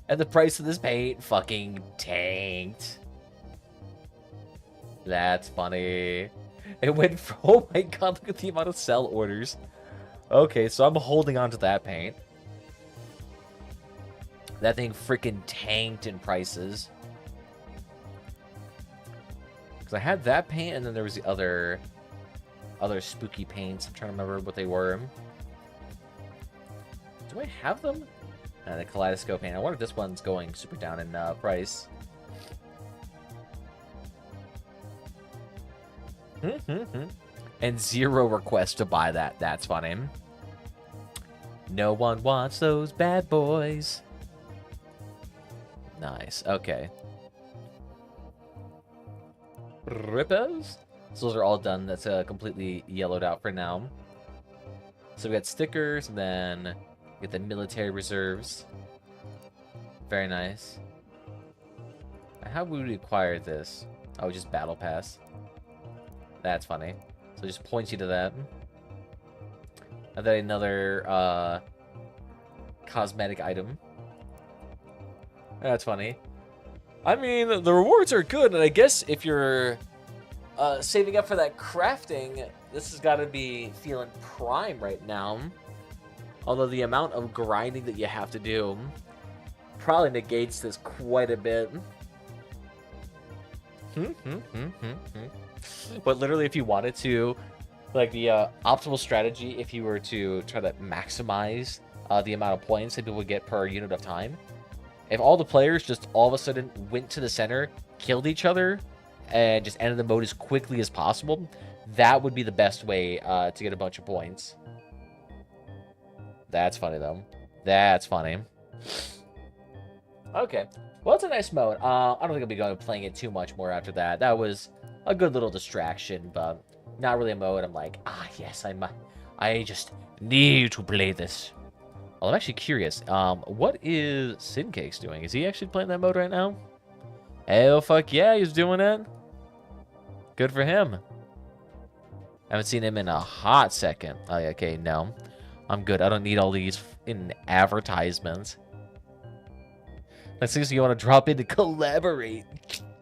And the price of this paint fucking tanked. That's funny. It went from, oh my god, look at the amount of sell orders. Okay, so I'm holding on to that paint. That thing freaking tanked in prices. Because I had that paint, and then there was the other spooky paints. I'm trying to remember what they were. Do I have them? The kaleidoscope paint. I wonder if this one's going super down in price. And 0 requests to buy that. That's funny. No one wants those bad boys. Nice. Okay. Rippers. So those are all done. That's completely yellowed out for now. So we got stickers, and then we get the military reserves. Very nice. How would we acquire this? Oh, just battle pass. That's funny. So it just points you to that. And then another cosmetic item. That's funny. I mean, the rewards are good, and I guess if you're saving up for that crafting, this has got to be feeling prime right now. Although the amount of grinding that you have to do probably negates this quite a bit. But literally, if you wanted to, like the optimal strategy, if you were to try to maximize the amount of points that people would get per unit of time, if all the players just all of a sudden went to the center, killed each other, and just ended the mode as quickly as possible, that would be the best way to get a bunch of points. That's funny, though. That's funny. Okay. Well, it's a nice mode. I don't think I'll be going playing it too much more after that. That was a good little distraction, but not really a mode I'm like, yes, I just need to play this. Well, I'm actually curious. What is Sincake's doing? Is he actually playing that mode right now? Hell, fuck yeah, he's doing it. Good for him. I haven't seen him in a hot second. Oh, yeah, okay, no. I'm good. I don't need all these in advertisements. Let's see if you want to drop in to collaborate.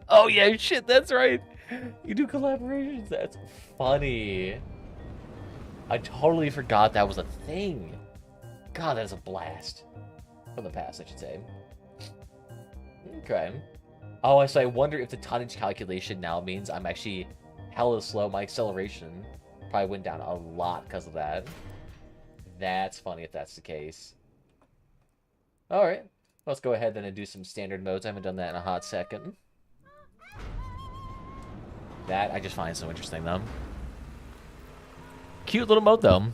Oh, yeah, shit, that's right. You do collaborations. That's funny. I totally forgot that was a thing. God, that is a blast. From the past, I should say. Okay. Oh, so I wonder if the tonnage calculation now means I'm actually hella slow. My acceleration probably went down a lot because of that. That's funny if that's the case. Alright. Let's go ahead then and do some standard modes. I haven't done that in a hot second. That I just find so interesting, though. Cute little mode, though.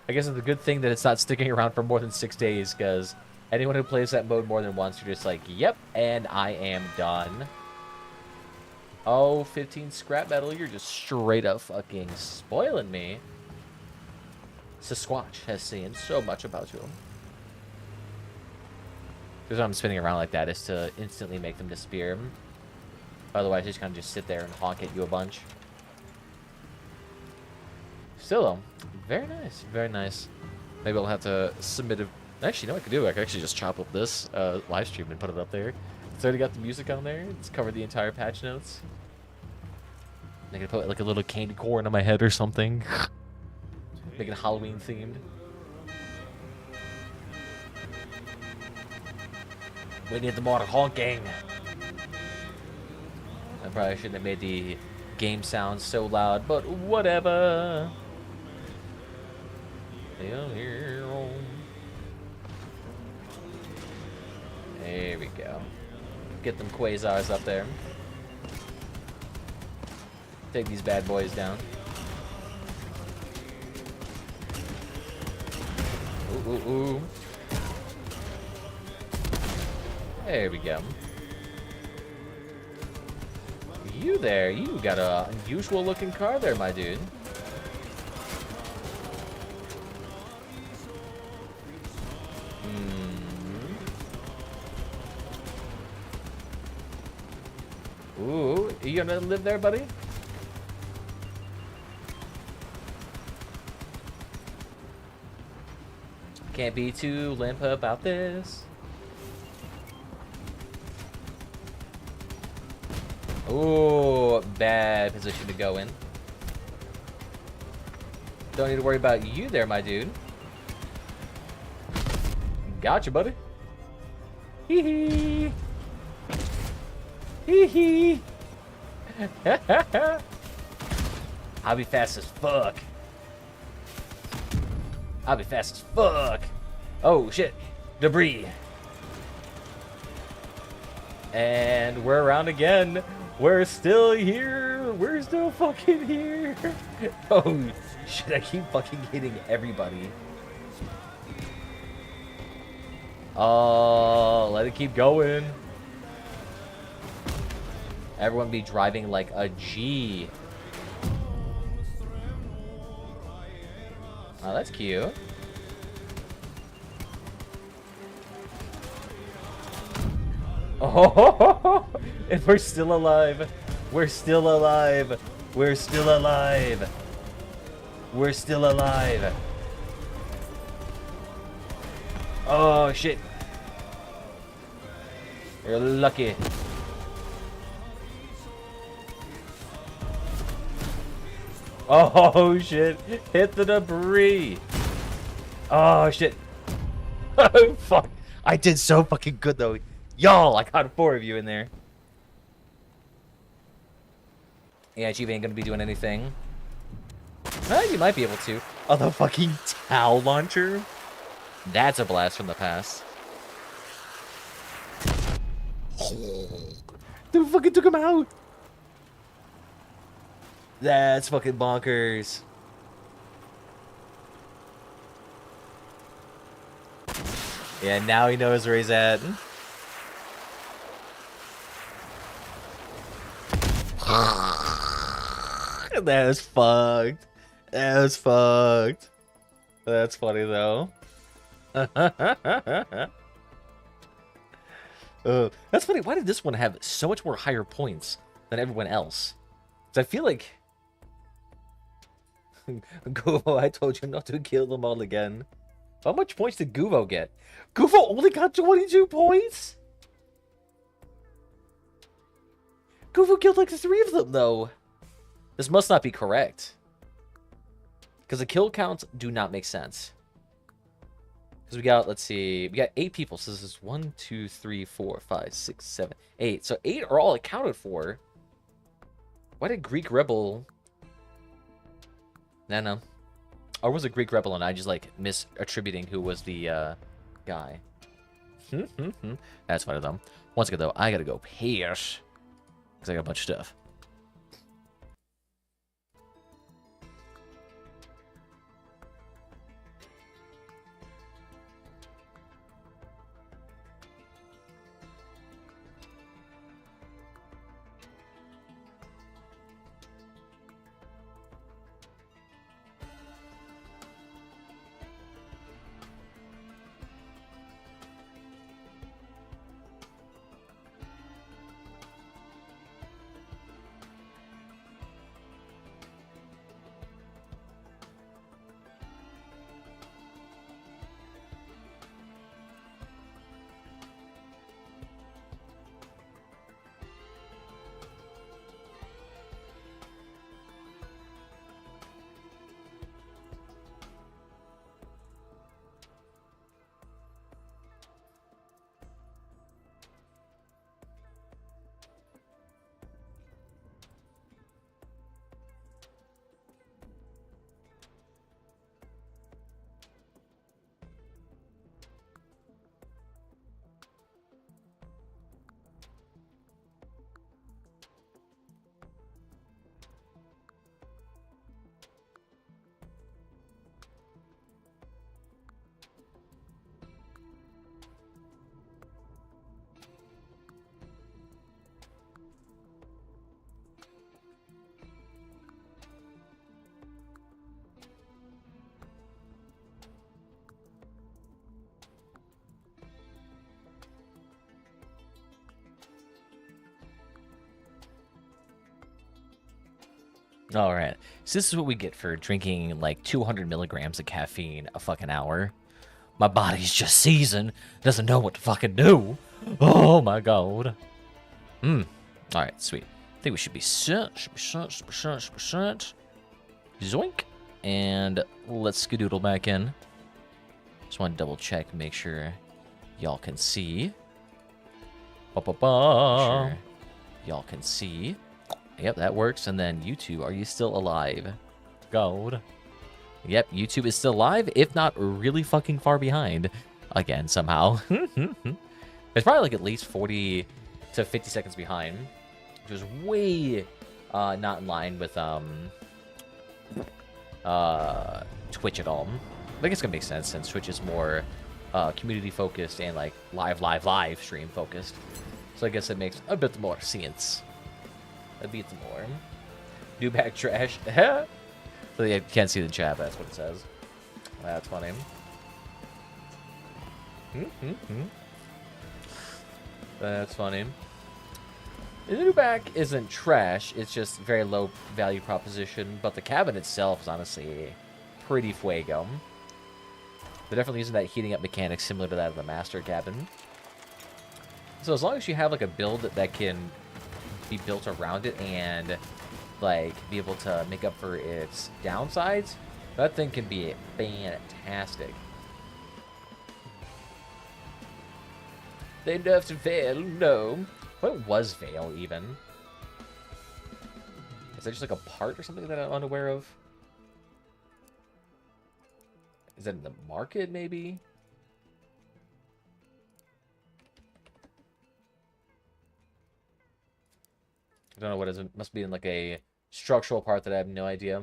I guess it's a good thing that it's not sticking around for more than 6 days, because anyone who plays that mode more than once, you're just like, yep, and I am done. Oh, 15 scrap metal, you're just straight up fucking spoiling me. Sasquatch has seen so much about you. The reason I'm spinning around like that is to instantly make them disappear. Otherwise, just kind of just sit there and honk at you a bunch. Still, though, very nice, very nice. Maybe I'll have to submit a... Actually, you know what I could do? I could actually just chop up this live stream and put it up there. It's already got the music on there. It's covered the entire patch notes. I could put like a little candy corn on my head or something. Make it Halloween themed. We need the more honking. I probably shouldn't have made the game sound so loud, but whatever. There we go. Get them quasars up there. Take these bad boys down. Ooh, ooh, ooh. There we go. You there, you got a unusual looking car there, my dude. Ooh, you gonna live there, buddy? Can't be too limp about this. Ooh, bad position to go in. Don't need to worry about you there, my dude. Gotcha, buddy. Hee hee. Hee hee. I'll be fast as fuck. I'll be fast as fuck. Oh, shit. Debris. And we're around again. We're still here. We're still fucking here. Oh, shit. I keep fucking hitting everybody. Oh, let it keep going. Everyone be driving like a G. Oh, that's cute. Oh, and we're still alive. We're still alive. We're still alive. We're still alive. Oh, shit. You're lucky. Oh, shit. Hit the debris. Oh, shit. Oh, fuck. I did so fucking good, though. Y'all, I got 4 of you in there. Yeah, Chief ain't gonna be doing anything. You might be able to. Oh, the fucking towel launcher? That's a blast from the past. They fucking took him out. That's fucking bonkers. Yeah, now he knows where he's at. That is fucked. That is fucked. That's funny though. That's funny. Why did this one have so much more higher points than everyone else? Because I feel like... Guvo, I told you not to kill them all again. How much points did Guvo get? Guvo only got 22 points? Guvo killed like 3 of them, though. This must not be correct. Because the kill counts do not make sense. Because we got, let's see, we got 8 people. So this is 1, 2, 3, 4, 5, 6, 7, 8. So 8 are all accounted for. Why did Greek Rebel... No. Or was it Greek Rebel and I just, like, misattributing who was the, guy? That's funny, though. Once again, though, I gotta go pierce. Because I got a bunch of stuff. All right. So this is what we get for drinking like 200 milligrams of caffeine a fucking hour. My body's just seasoned. Doesn't know what to fucking do. Oh my god. All right, sweet. I think we should be set. Zoink. And let's skedoodle back in. Just want to double check, make sure y'all can see. Sure y'all can see. Yep, that works. And then YouTube, are you still alive? Gold. Yep, YouTube is still live, if not really fucking far behind. Again, somehow. It's probably like at least 40 to 50 seconds behind. Which is way not in line with Twitch at all. I think it's gonna make sense since Twitch is more community focused and like live stream focused. So I guess it makes a bit more sense. A bit more. New bag trash. So you can't see the chat, but that's what it says. That's funny. That's funny. The new bag isn't trash. It's just very low value proposition, but the cabin itself is honestly pretty fuego. They're definitely using that heating up mechanic similar to that of the master cabin. So as long as you have like a build that can be built around it and like be able to make up for its downsides, that thing can be fantastic. They nerfed Veil, no. What was Veil even? Is that just like a part or something that I'm unaware of? Is that in the market maybe? I don't know what it is. It must be in like a structural part that I have no idea.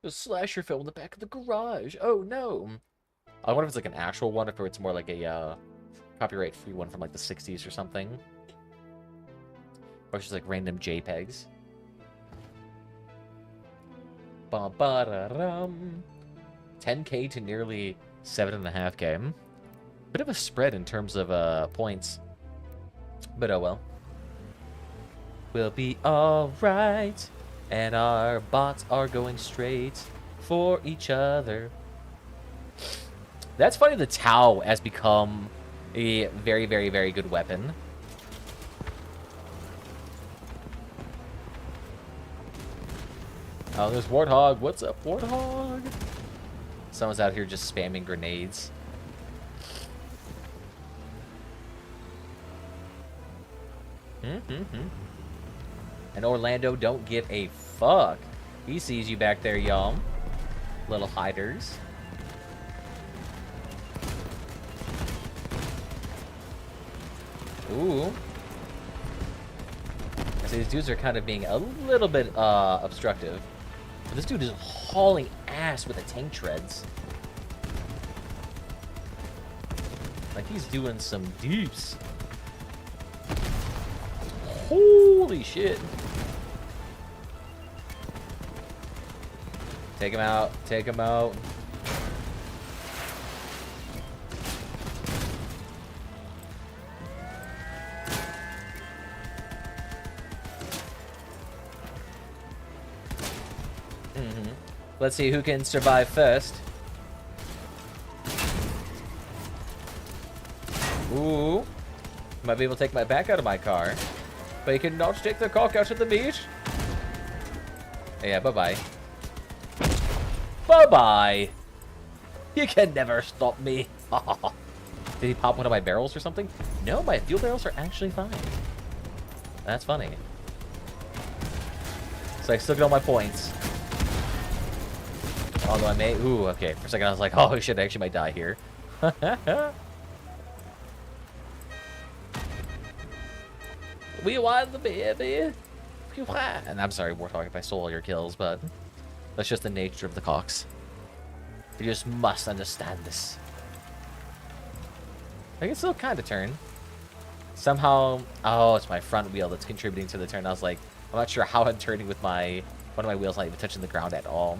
The slasher film in the back of the garage. Oh no. I wonder if it's like an actual one, if it's more like a copyright-free one from like the 60s or something. Or it's just like random JPEGs. Ba-ba-da-dum. 10K to nearly 7.5K. Bit of a spread in terms of points. But oh well. We'll be alright. And our bots are going straight for each other. That's funny, the Tau has become a very, very, very good weapon. Oh, there's Warthog. What's up, Warthog? Someone's out here just spamming grenades. And Orlando don't give a fuck. He sees you back there, y'all. Little hiders. Ooh. So these dudes are kind of being a little bit obstructive. But this dude is hauling ass with the tank treads. Like he's doing some deeps. Holy shit. Take him out. Take him out. Let's see who can survive first. Ooh. Might be able to take my back out of my car. But you cannot take the cock out of the meat. Yeah, bye-bye. Bye-bye. You can never stop me. Did he pop one of my barrels or something? No, my fuel barrels are actually fine. That's funny. So I still get all my points. Although I may... Ooh, okay. For a second I was like, oh shit, I actually might die here. We want the baby. And I'm sorry, Warthog, if I stole all your kills, but that's just the nature of the cocks. You just must understand this. I can still kind of turn. Somehow... Oh, it's my front wheel that's contributing to the turn. I was like, I'm not sure how I'm turning with my... One of my wheels not even touching the ground at all.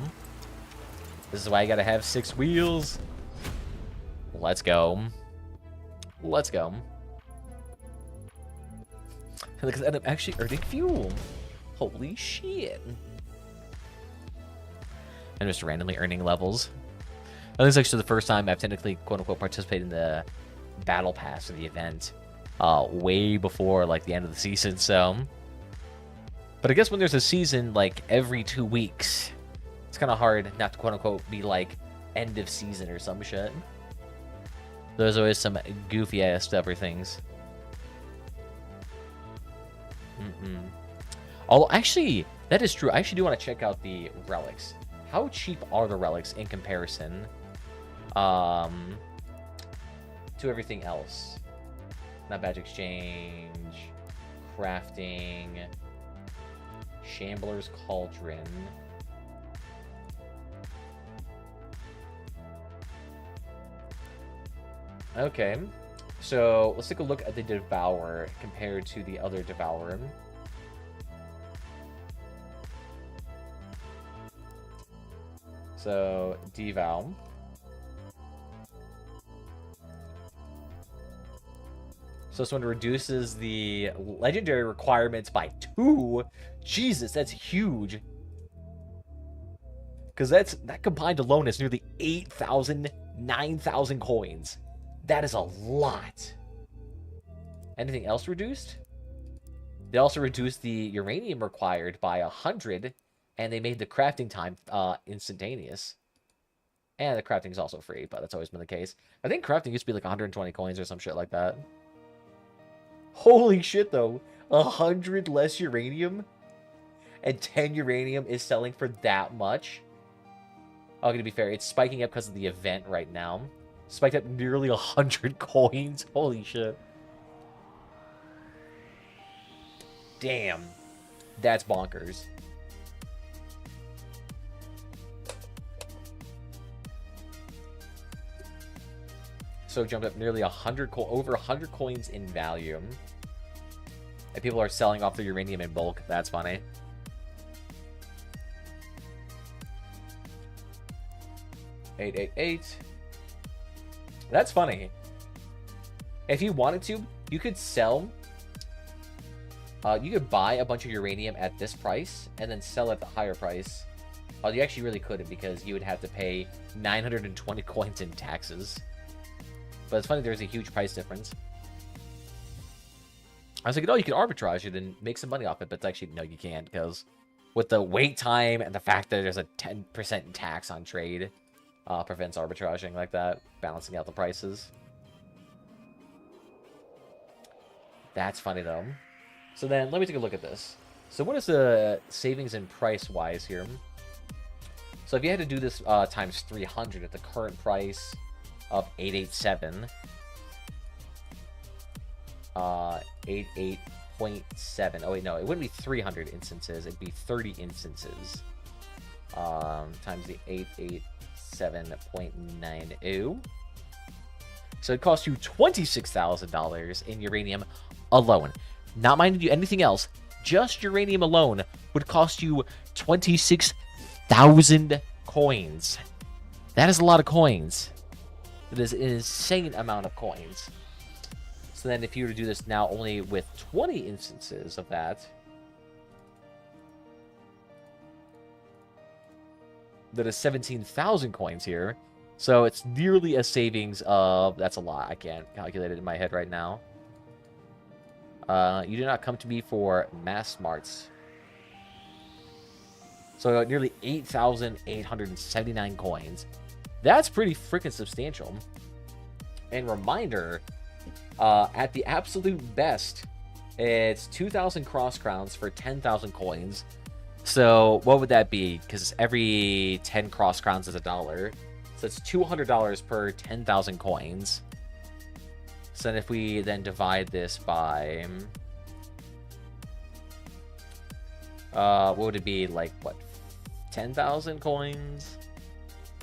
This is why I gotta have 6 wheels. Let's go. Let's go. Because I'm actually earning fuel. Holy shit. I'm just randomly earning levels. And this is actually the first time I've technically, quote-unquote, participated in the battle pass of the event. Way before, like, the end of the season, so... But I guess when there's a season, like, every 2 weeks, it's kind of hard not to, quote-unquote, be, like, end of season or some shit. There's always some goofy-ass stuff or things. Although, actually, that is true. I actually do want to check out the relics. How cheap are the relics in comparison to everything else? Not badge exchange, crafting, Shambler's Cauldron. Okay, so let's take a look at the Devourer compared to the other Devourer. So, Devow. So this one reduces the legendary requirements by 2. Jesus, that's huge. Because that combined alone is nearly 8,000, 9,000 coins. That is a lot. Anything else reduced? They also reduced the uranium required by 100, and they made the crafting time instantaneous. And the crafting is also free, but that's always been the case. I think crafting used to be like 120 coins or some shit like that. Holy shit, though. 100 less uranium? And 10 uranium is selling for that much? Oh, to be fair, it's spiking up because of the event right now. Spiked up nearly 100 coins. Holy shit. Damn. That's bonkers. So jumped up nearly over 100 coins in value. And people are selling off the uranium in bulk. That's funny. $888. That's funny. If you wanted to, you could sell... you could buy a bunch of uranium at this price and then sell it at the higher price. Well, you actually really couldn't because you would have to pay 920 coins in taxes. But it's funny, there's a huge price difference. I was like, oh, you can arbitrage it and make some money off it, but it's actually, no, you can't, because with the wait time and the fact that there's a 10% tax on trade, prevents arbitraging like that, balancing out the prices. That's funny, though. So then, let me take a look at this. So what is the savings in price-wise here? So if you had to do this times 300 at the current price of 887, 88.7. Oh wait, no, it wouldn't be 300 instances. It'd be 30 instances times the 887.90. So it costs you $26,000 in uranium alone. Not minding you anything else. Just uranium alone would cost you 26,000 coins. That is a lot of coins. It is an insane amount of coins. So then if you were to do this now only with 20 instances of that, that is 17,000 coins here. So it's nearly a savings of... That's a lot. I can't calculate it in my head right now. You do not come to me for mass smarts. So nearly 8,879 coins. That's pretty freaking substantial. And reminder, at the absolute best, it's 2,000 cross crowns for 10,000 coins. So what would that be? Because every 10 cross crowns is $1. So it's $200 per 10,000 coins. So then if we then divide this by... what would it be? Like, what? 10,000 coins?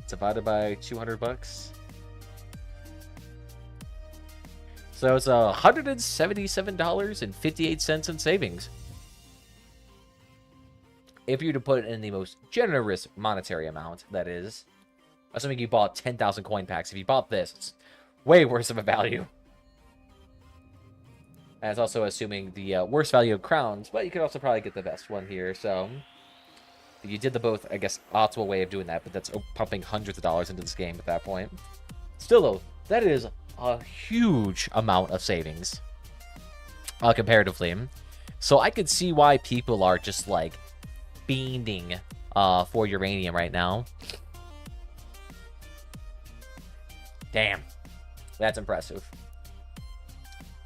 Divided by 200 bucks. So it's $177.58 in savings. If you were to put it in the most generous monetary amount, that is. Assuming you bought 10,000 coin packs. If you bought this, it's way worse of a value. And it's also assuming the worst value of crowns, but you could also probably get the best one here. So you did the both, I guess, optimal way of doing that, but that's pumping hundreds of dollars into this game at that point. Still, though, that is a huge amount of savings comparatively. So I could see why people are just, like, fiending for uranium right now. Damn. That's impressive.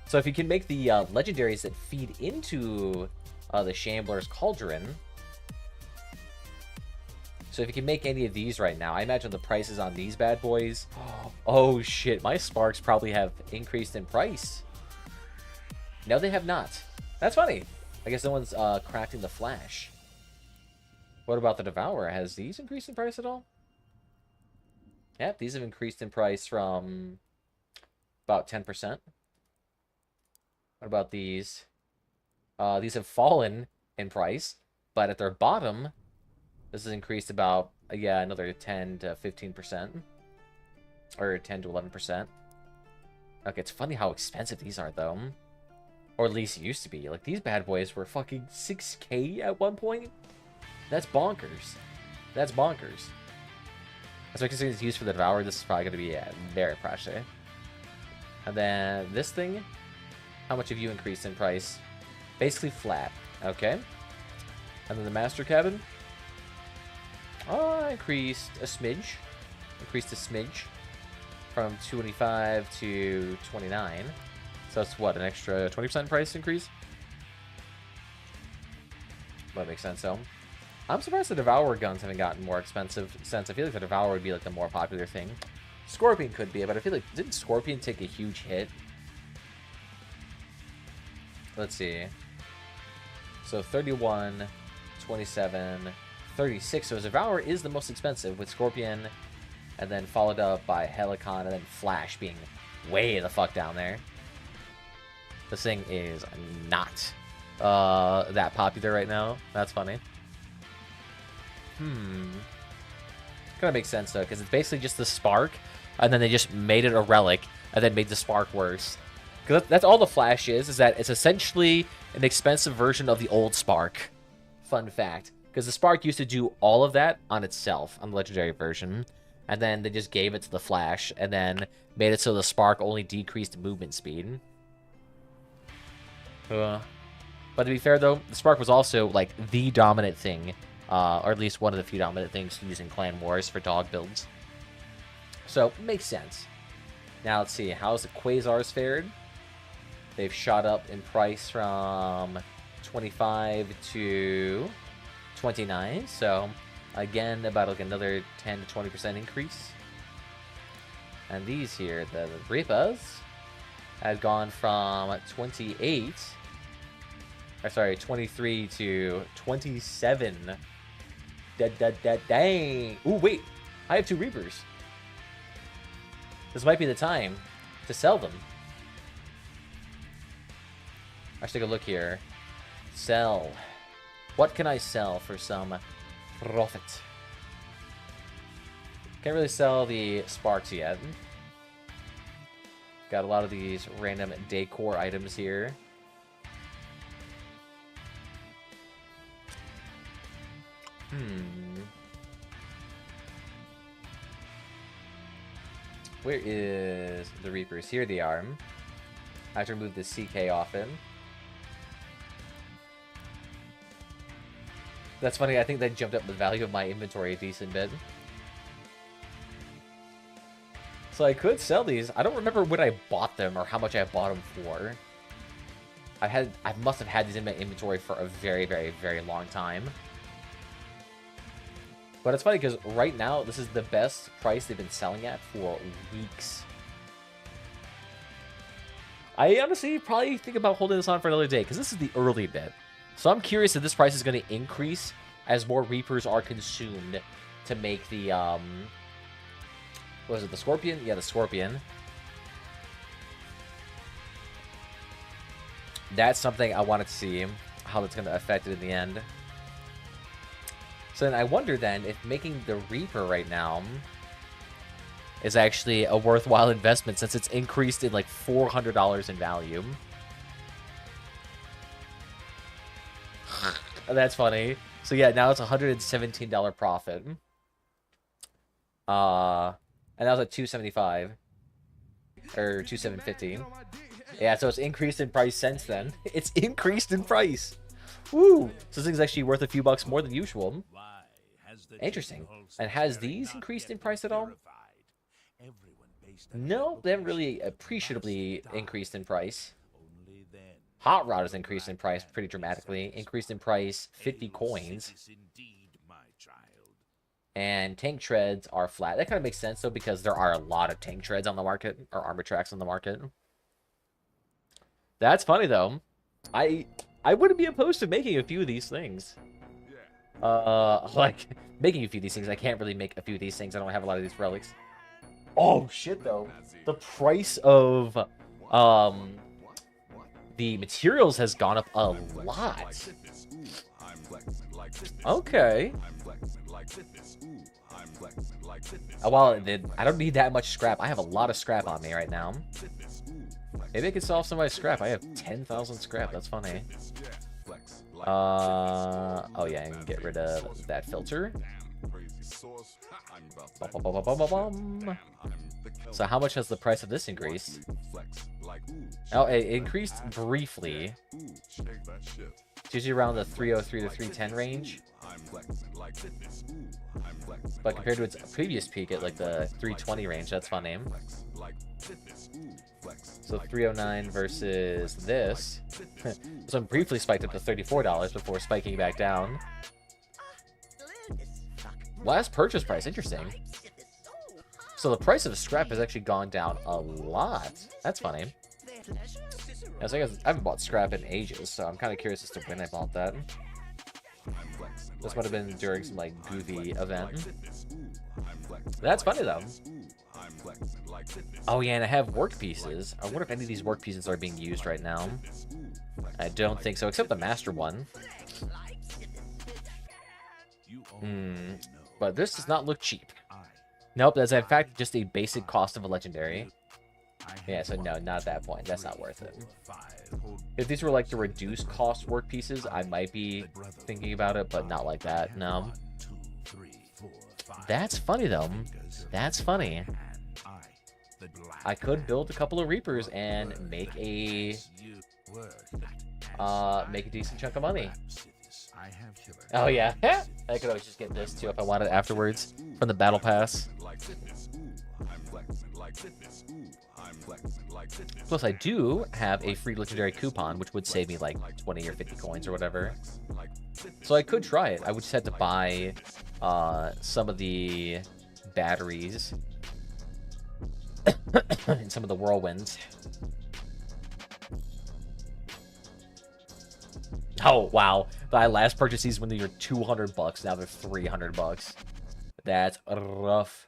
So if you can make the legendaries that feed into the Shambler's Cauldron... So if you can make any of these right now, I imagine the prices on these bad boys... Oh, shit. My sparks probably have increased in price. No, they have not. That's funny. I guess no one's crafting the Flash. What about the Devourer? Has these increased in price at all? Yep, these have increased in price from about 10%. What about these? These have fallen in price, but at their bottom... This has increased about, yeah, another 10 to 15%. Or 10 to 11%. Okay, it's funny how expensive these are, though. Or at least used to be. Like, these bad boys were fucking 6K at one point. That's bonkers. That's bonkers. So considering it's used for the Devourer, this is probably going to be very pricey. And then this thing, how much have you increased in price? Basically flat. Okay. And then the Master Cabin. Increased a smidge. From 25 to 29. So that's what, an extra 20% price increase? That makes sense, so. I'm surprised the Devourer guns haven't gotten more expensive, since I feel like the Devourer would be like the more popular thing. Scorpion could be, but I feel like, didn't Scorpion take a huge hit? Let's see. So 31, 27, 36. So Devourer is the most expensive, with Scorpion, and then followed up by Helicon, and then Flash being way the fuck down there. This thing is not that popular right now. That's funny. Kind of makes sense, though, because it's basically just the Spark, and then they just made it a relic, and then made the Spark worse. Because that's all the Flash is that it's essentially an expensive version of the old Spark. Fun fact. Because the Spark used to do all of that on itself, on the Legendary version, and then they just gave it to the Flash, and then made it so the Spark only decreased movement speed. But to be fair, though, the Spark was also, like, the dominant thing, or at least one of the few dominant things to use in Clan Wars for dog builds. So, makes sense. Now, let's see. How's the Quasars fared? They've shot up in price from 25 to 29. So, again, about like another 10 to 20% increase. And these here, the Reapas, had gone from 28... Or sorry, 23 to 27. Dang. Ooh, wait. I have 2 Reapers. This might be the time to sell them. I should take a look here. Sell. What can I sell for some profit? Can't really sell the Sparks yet. Got a lot of these random decor items here. Where is the Reapers? Here they are. I have to remove the CK often. That's funny, I think that jumped up the value of my inventory a decent bit. So I could sell these. I don't remember when I bought them or how much I bought them for. I must have had these in my inventory for a very, very, very long time. But it's funny because right now, this is the best price they've been selling at for weeks. I honestly probably think about holding this on for another day because this is the early bit. So I'm curious if this price is going to increase as more Reapers are consumed to make the, what was it, the Scorpion? Yeah, the Scorpion. That's something I wanted to see, how that's going to affect it in the end. So then I wonder then if making the Reaper right now is actually a worthwhile investment since it's increased in like $400 in value. That's funny. So yeah, now it's $117 profit. And that was at 275 or 2750. Yeah, so it's increased in price since then. It's increased in price. Woo! So this thing's actually worth a few bucks more than usual. Interesting. And has these increased in price at all? No, they haven't really appreciably increased in price. Hot Rod has increased in price pretty dramatically. Increased in price 50 coins. And tank treads are flat. That kind of makes sense, though, because there are a lot of tank treads on the market, or armor tracks on the market. That's funny, though. I wouldn't be opposed to making a few of these things. Like, making a few of these things. I can't really make a few of these things. I don't have a lot of these relics. Oh, shit, though. The price of, the materials has gone up a lot. Okay. Oh, well, I don't need that much scrap. I have a lot of scrap on me right now. Maybe I could solve some of my scrap. I have 10,000 scrap. That's funny. Oh, yeah, I can get rid of that filter. So how much has the price of this increased? Oh, it increased briefly. It's usually around the 303 to 310 range. But compared to its previous peak at like the 320 range, that's funny. So 309 versus this. So it briefly spiked up to $34 before spiking back down. Last purchase price, interesting. So the price of scrap has actually gone down a lot. That's funny. Yeah, so I guess I haven't bought scrap in ages, so I'm kind of curious as to when I bought that. This might have been during some like goofy event. That's funny though. Oh yeah, and I have work pieces. I wonder if any of these work pieces are being used right now. I don't think so, except the master one. But this does not look cheap. Nope, that's in fact just a basic cost of a legendary. Yeah, so no, not at that point. That's not worth it. If these were like the reduced cost work pieces, I might be thinking about it, but not like that. No. That's funny though. That's funny. I could build a couple of Reapers and make a decent chunk of money. Oh yeah, I could always just get this too if I wanted afterwards from the battle pass. Plus, I do have a free legendary coupon, which would save me like 20 or 50 coins or whatever. So I could try it. I would just have to buy some of the batteries and some of the whirlwinds. Oh, wow. I last purchased these when they were $200. Now they're $300. That's rough.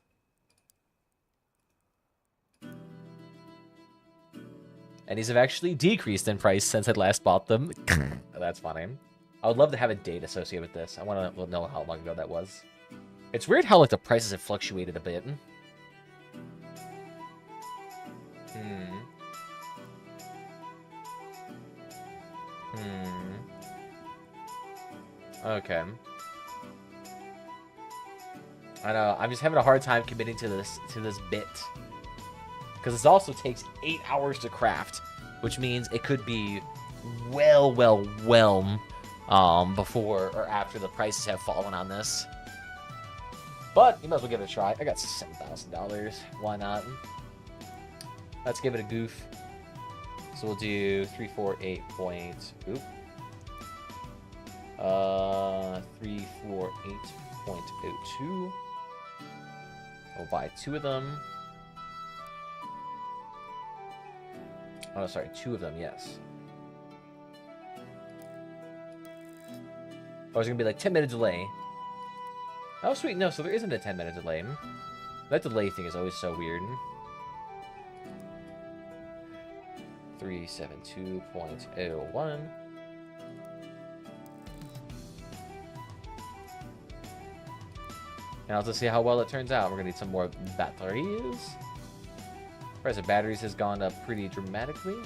And these have actually decreased in price since I last bought them. That's funny. I would love to have a date associated with this. I want to know how long ago that was. It's weird how like the prices have fluctuated a bit. Okay. I know. I'm just having a hard time committing to this bit. Because this also takes 8 hours to craft, which means it could be well before or after the prices have fallen on this. But you might as well give it a try. I got $7,000. Why not? Let's give it a goof. So we'll do 348 point. Oop. 348.02. We'll buy 2 of them. Oh, sorry, 2 of them, yes. Oh, it's gonna be like 10-minute delay. Oh, sweet, no, so there isn't a 10-minute delay. That delay thing is always so weird. 372.01. And I'll just see how well it turns out. We're gonna need some more batteries. Price of batteries has gone up pretty dramatically.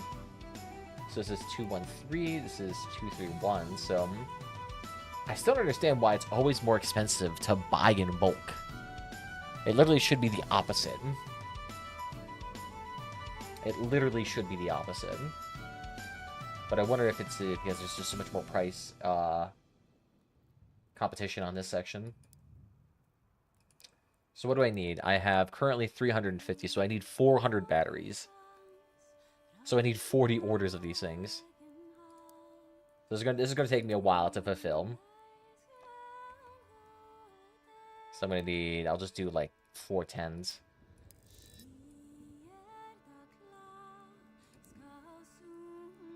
So this is 213, this is 231, so I still don't understand why it's always more expensive to buy in bulk. It literally should be the opposite. It literally should be the opposite. But I wonder if it's because there's just so much more price competition on this section. So what do I need? I have currently 350, so I need 400 batteries. So I need 40 orders of these things. This is gonna take me a while to fulfill. So I'm gonna need, I'll just do like 4 10s.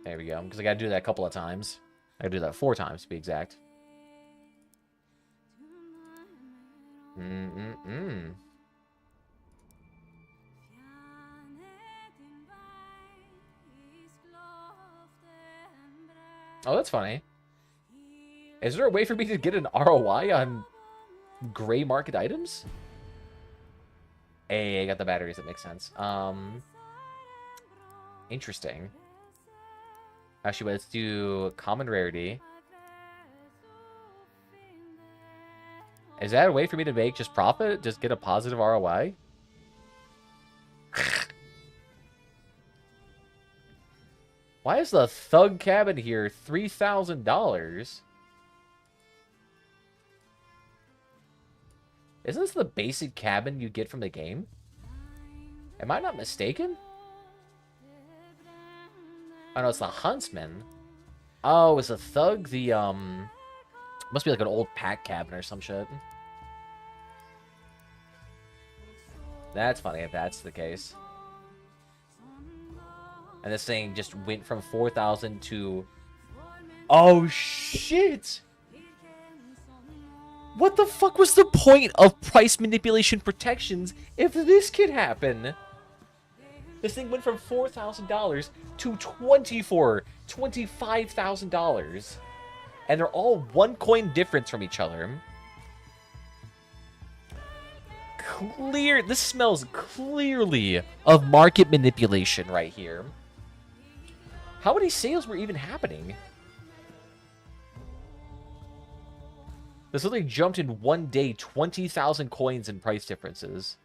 There we go, because I gotta do that a couple of times. I gotta do that 4 times to be exact. Oh, that's funny. Is there a way for me to get an ROI on gray market items? Hey, I got the batteries. That makes sense. Interesting. Actually, let's do common rarity. Is that a way for me to make just profit? Just get a positive ROI? Why is the thug cabin here $3,000? Isn't this the basic cabin you get from the game? Am I not mistaken? Oh no, it's the huntsman. Oh, it's a thug. The must be like an old pack cabin or some shit. That's funny if that's the case. And this thing just went from 4,000 to... Oh, shit! What the fuck was the point of price manipulation protections if this could happen? This thing went from $4,000 to $25,000. And they're all 1 coin difference from each other. This smells clearly of market manipulation right here. How many sales were even happening? This literally jumped in one day 20,000 coins in price differences.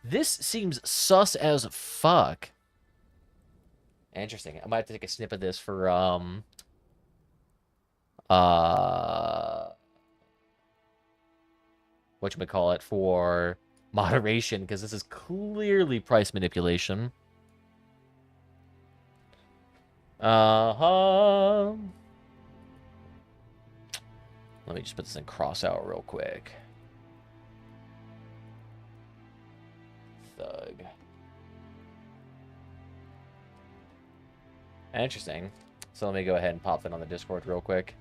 This seems sus as fuck. Interesting. I might have to take a snip of this for whatchamacallit, for moderation, because this is clearly price manipulation. Let me just put this in Crossout real quick. Thug. Interesting. So let me go ahead and pop that on the Discord real quick.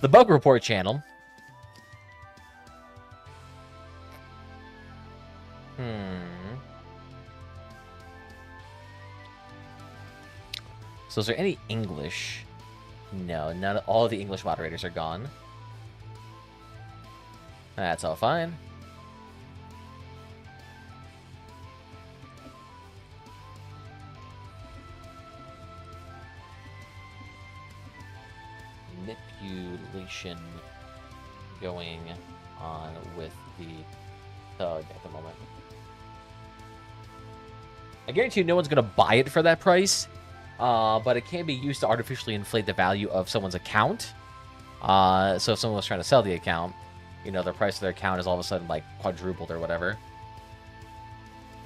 The Bug Report channel. So is there any English? No, none. All the English moderators are gone. That's all fine. Manipulation going on with the thug at the moment. I guarantee you no one's going to buy it for that price, but it can be used to artificially inflate the value of someone's account. So if someone was trying to sell the account, you know, the price of their account is all of a sudden like quadrupled or whatever.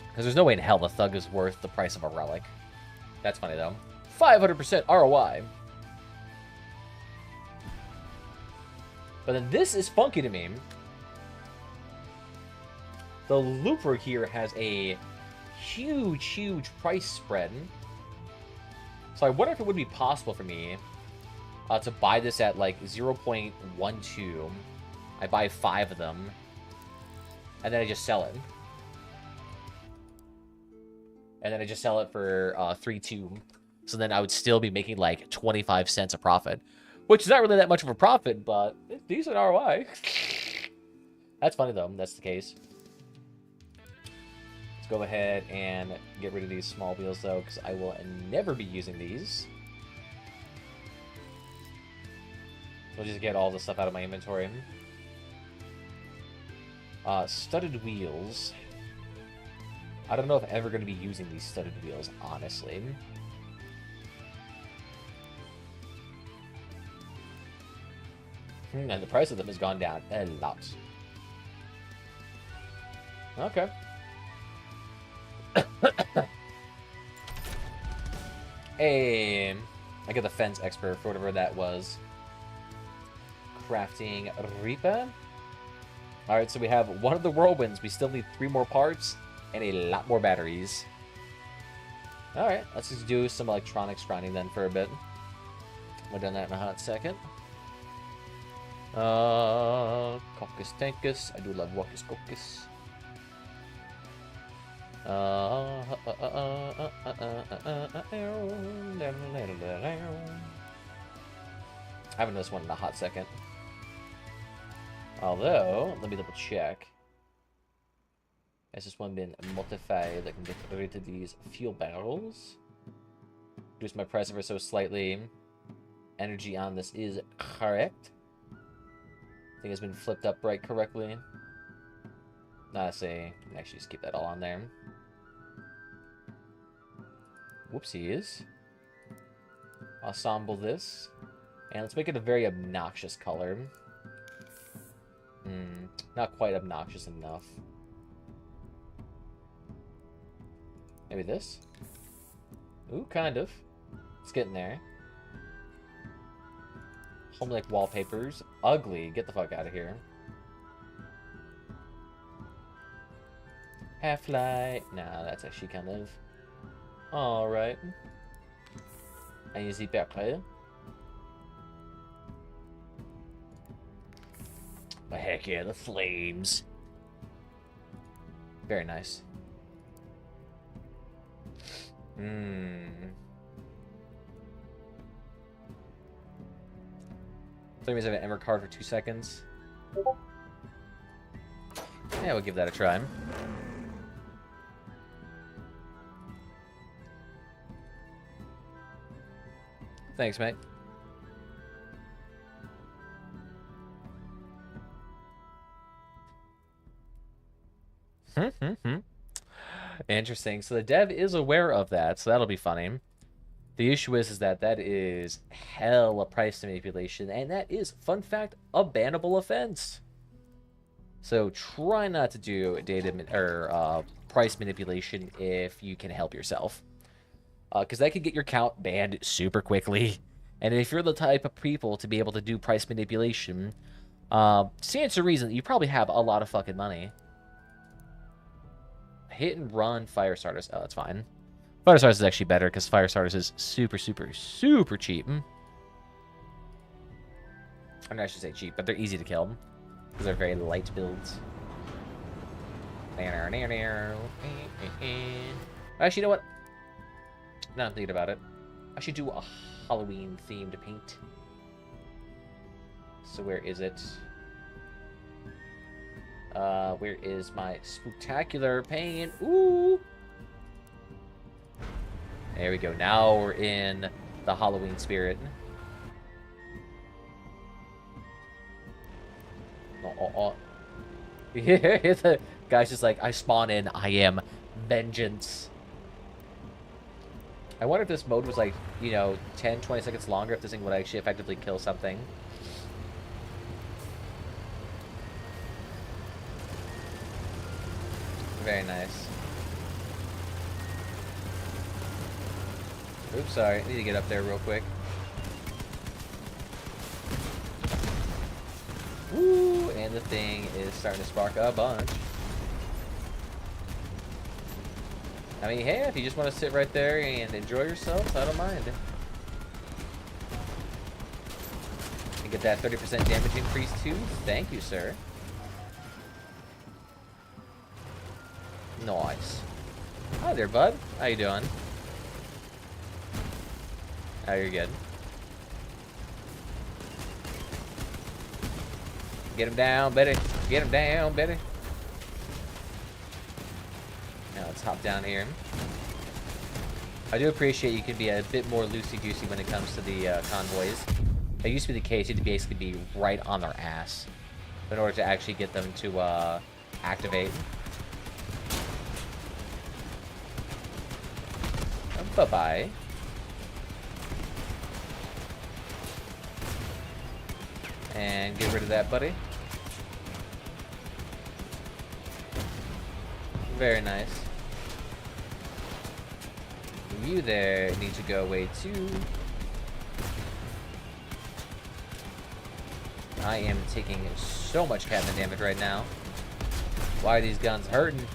Because there's no way in hell the thug is worth the price of a relic. That's funny though. 500% ROI. But then this is funky to me. The Looper here has a huge price spread. So I wonder if it would be possible for me to buy this at like 0.12. I buy 5 of them. And then I just sell it. And then I just sell it for 3.2. So then I would still be making like 25 cents a profit, which is not really that much of a profit, but it's decent ROI. That's funny though, that's the case. Let's go ahead and get rid of these small wheels though, because I will never be using these. We'll just get all the stuff out of my inventory. Studded wheels. I don't know if I'm ever going to be using these studded wheels, honestly. And the price of them has gone down a lot. Okay. Hey, I get the fence expert for whatever that was. Crafting Reaper. Alright, so we have one of the whirlwinds. We still need 3 more parts and a lot more batteries. Alright, let's just do some electronics grinding then for a bit. We'll do that in a hot second. Caucus Tankus. I do love Walkus Caucus. I haven't noticed one in a hot second. Although, let me double check. Has this one been modified? I can get rid of these fuel barrels. Reduce my price ever so slightly. Energy on this is correct. I think it's been flipped up right correctly. Nah, say, actually just keep that all on there. Whoopsies. Ensemble this. And let's make it a very obnoxious color. Not quite obnoxious enough. Maybe this? Ooh, kind of. It's getting there. Home like wallpapers. Ugly. Get the fuck out of here. Half-light. Nah, that's actually kind of... Alright. And you see better. Oh, heck yeah, the flames. Very nice. So means I have an emerald card for 2 seconds. Yeah, we'll give that a try. Thanks, mate. Interesting. So the dev is aware of that, so that'll be funny. The issue is that that is hella price manipulation, and that is, fun fact, a bannable offense. So try not to do data or price manipulation if you can help yourself, because that could get your account banned super quickly. And if you're the type of people to be able to do price manipulation, stands to reason that you probably have a lot of fucking money. Hit and run fire starters. Oh, that's fine. Fire starters is actually better because fire starters is super, super, super cheap. I mean, I should say cheap, but they're easy to kill because they're very light builds. Actually, you know what? Now I'm thinking about it. I should do a Halloween-themed paint. So where is it? Where is my spectacular paint? Ooh! There we go. Now we're in the Halloween spirit. Yeah, the guy's just like, I spawn in, I am vengeance. I wonder if this mode was like, you know, 10, 20 seconds longer, if this thing would actually effectively kill something. Very nice. Oops, sorry. I need to get up there real quick. Woo! And the thing is starting to spark a bunch. I mean, hey, if you just want to sit right there and enjoy yourselves, I don't mind. And get that 30% damage increase too. Thank you, sir. Nice. Hi there, bud. How you doing? Oh, you're good. Get him down, Betty. Get him down, Betty. Now let's hop down here. I do appreciate you can be a bit more loosey-goosey when it comes to the convoys. It used to be the case, you'd basically be right on their ass in order to actually get them to activate. Bye-bye. And get rid of that, buddy. Very nice. You there need to go away too. I am taking so much cabin damage right now. Why are these guns hurting?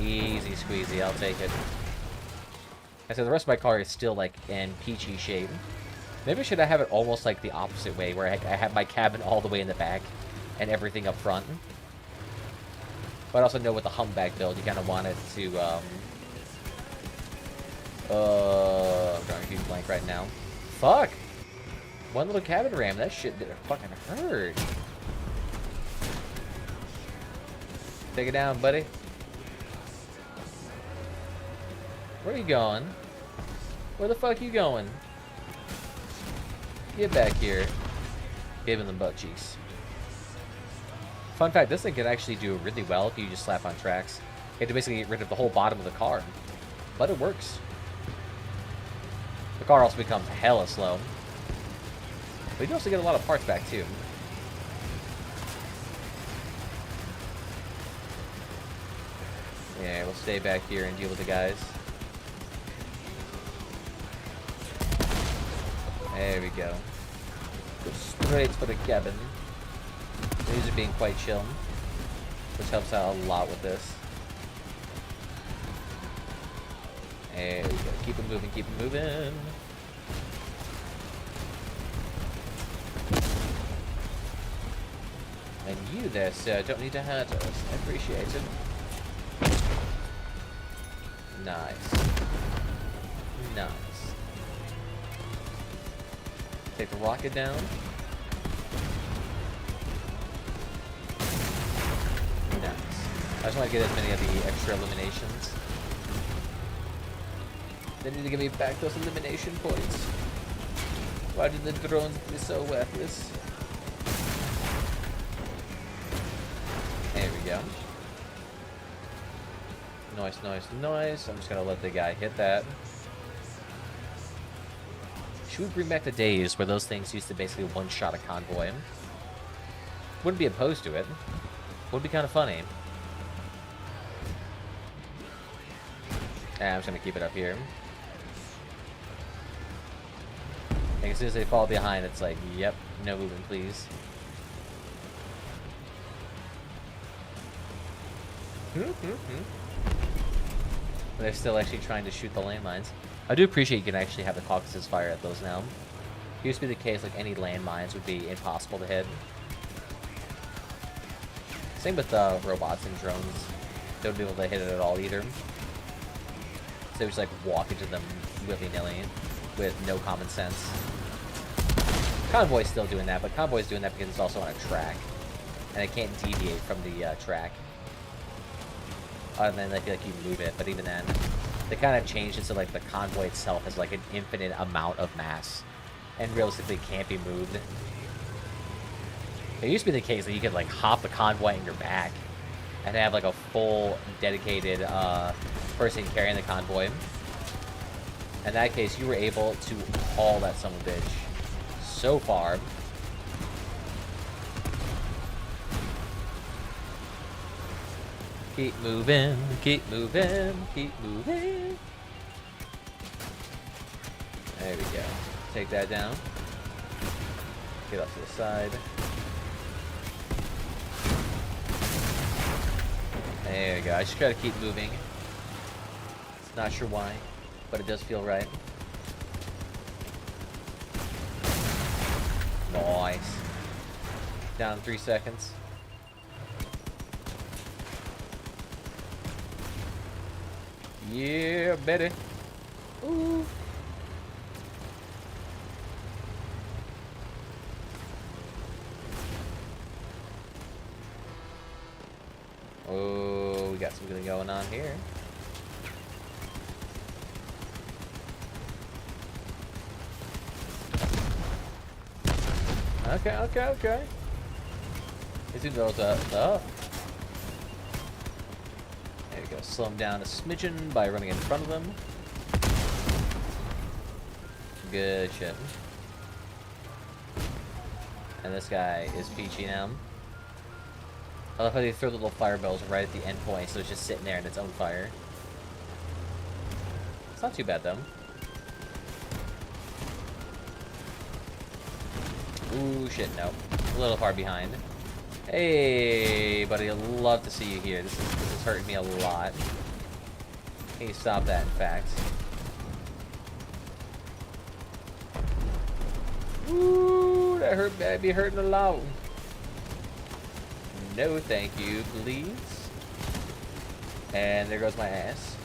Easy squeezy, I'll take it. I said the rest of my car is still like in peachy shape. Maybe I should have it almost like the opposite way, where I have my cabin all the way in the back and everything up front. But I also know with the humpback build, you kind of want it to, I'm drawing a huge blank right now. Fuck! One little cabin ram, that shit did fucking hurt. Take it down, buddy. Where are you going? Where the fuck you going? Get back here. Give him the butt cheeks. Fun fact, this thing can actually do really well if you just slap on tracks. You have to basically get rid of the whole bottom of the car. But it works. The car also becomes hella slow. But you can also get a lot of parts back too. Yeah, we'll stay back here and deal with the guys. There we go. Go straight for the cabin. These are being quite chill, which helps out a lot with this. There we go. Keep it moving, keep it moving. And you there, sir, don't need to hurt us. I appreciate it. Nice. Nice. Take the rocket down. Nice. I just want to get as many of the extra eliminations. They need to give me back those elimination points. Why did the drones be so worthless? There we go. Nice, nice, nice. I'm just gonna let the guy hit that. Should we bring back the days where those things used to basically one-shot a convoy? Wouldn't be opposed to it. Would be kind of funny. I'm just gonna keep it up here. And as soon as they fall behind, it's like, yep, no movement, please. They're still actually trying to shoot the landmines. I do appreciate you can actually have the caucuses fire at those now. It used to be the case, like, any landmines would be impossible to hit. Same with robots and drones. They wouldn't be able to hit it at all either. So they would just, like, walk into them willy-nilly with no common sense. Convoy's still doing that, but Convoy's doing that because it's also on a track. And it can't deviate from the track. Other than, I feel like you move it, but even then, they kind of changed it so, like, the convoy itself has, like, an infinite amount of mass. And realistically can't be moved. It used to be the case that you could, like, hop the convoy in your back and have, like, a full dedicated person carrying the convoy. In that case, you were able to haul that son of a bitch so far. Keep moving, keep moving, keep moving. There we go. Take that down. Get off to the side. There we go. I just gotta keep moving. Not sure why, but it does feel right. Nice. Down 3 seconds. Yeah, baby. Ooh. Oh, we got something going on here. Okay. These dudes are up. There you go. Slow him down a smidgen by running in front of them. Good shit. And this guy is peachy now. I love how they throw the little fireballs right at the end point, so it's just sitting there in its own fire. It's not too bad, though. Ooh, shit, no. A little far behind. Hey, buddy, I'd love to see you here. This is hurting me a lot. Can you stop that, in fact? Ooh, that hurt, that'd be hurting a lot. No, thank you, please. And there goes my ass.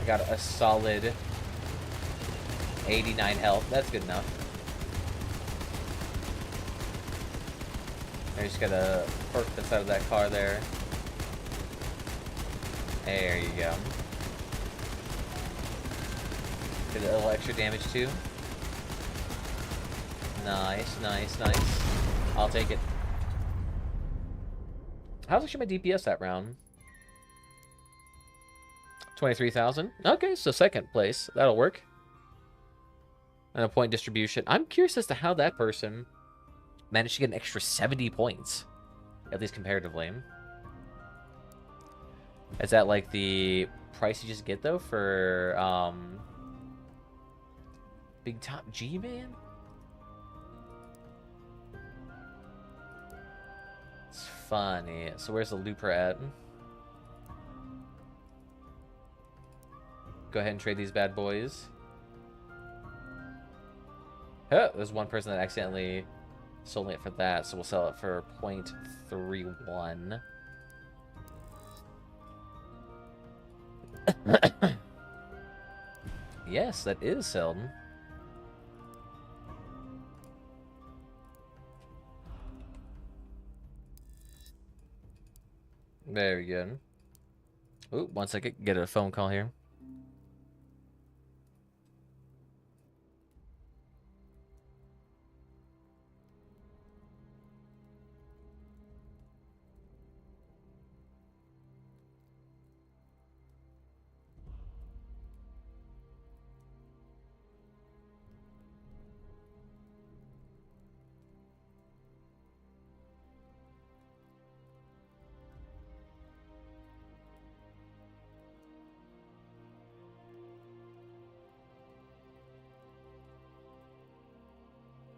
I got a solid 89 health. That's good enough. I just gotta perk the side of that car there. There you go. Did a little extra damage too. Nice. I'll take it. How's actually my DPS that round? 23,000. Okay, so second place. That'll work. And a point distribution. I'm curious as to how that person managed to get an extra 70 points. At least comparatively. Is that like the price you just get though for Big Top G, man? It's funny. So where's the looper at? Go ahead and trade these bad boys. Oh, there's one person that accidentally sold it for that, so we'll sell it for 0.31. Yes, that is Selden. Very good. Ooh, one second. Get a phone call here.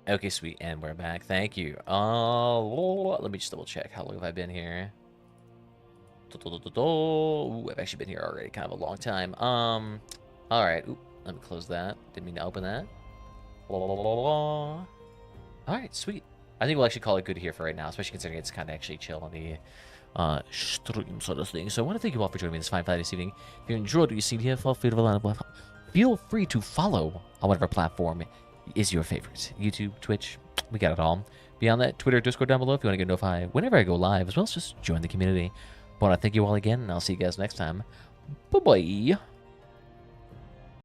Okay, sweet, and we're back. Thank you. Let me just double check. How long have I been here? Ooh, I've actually been here already, kind of a long time. All right. Ooh, let me close that. Didn't mean to open that. All right, sweet. I think we'll actually call it good here for right now, especially considering it's kind of actually chill on the stream sort of thing. So I want to thank you all for joining me this fine this evening. If you enjoyed what you see here, feel free to follow on whatever platform is your favorite. YouTube, Twitch, we got it all. Beyond that, Twitter, Discord down below if you want to get notified whenever I go live, as well as just join the community. I want to thank you all again, and I'll see you guys next time. Bye-bye.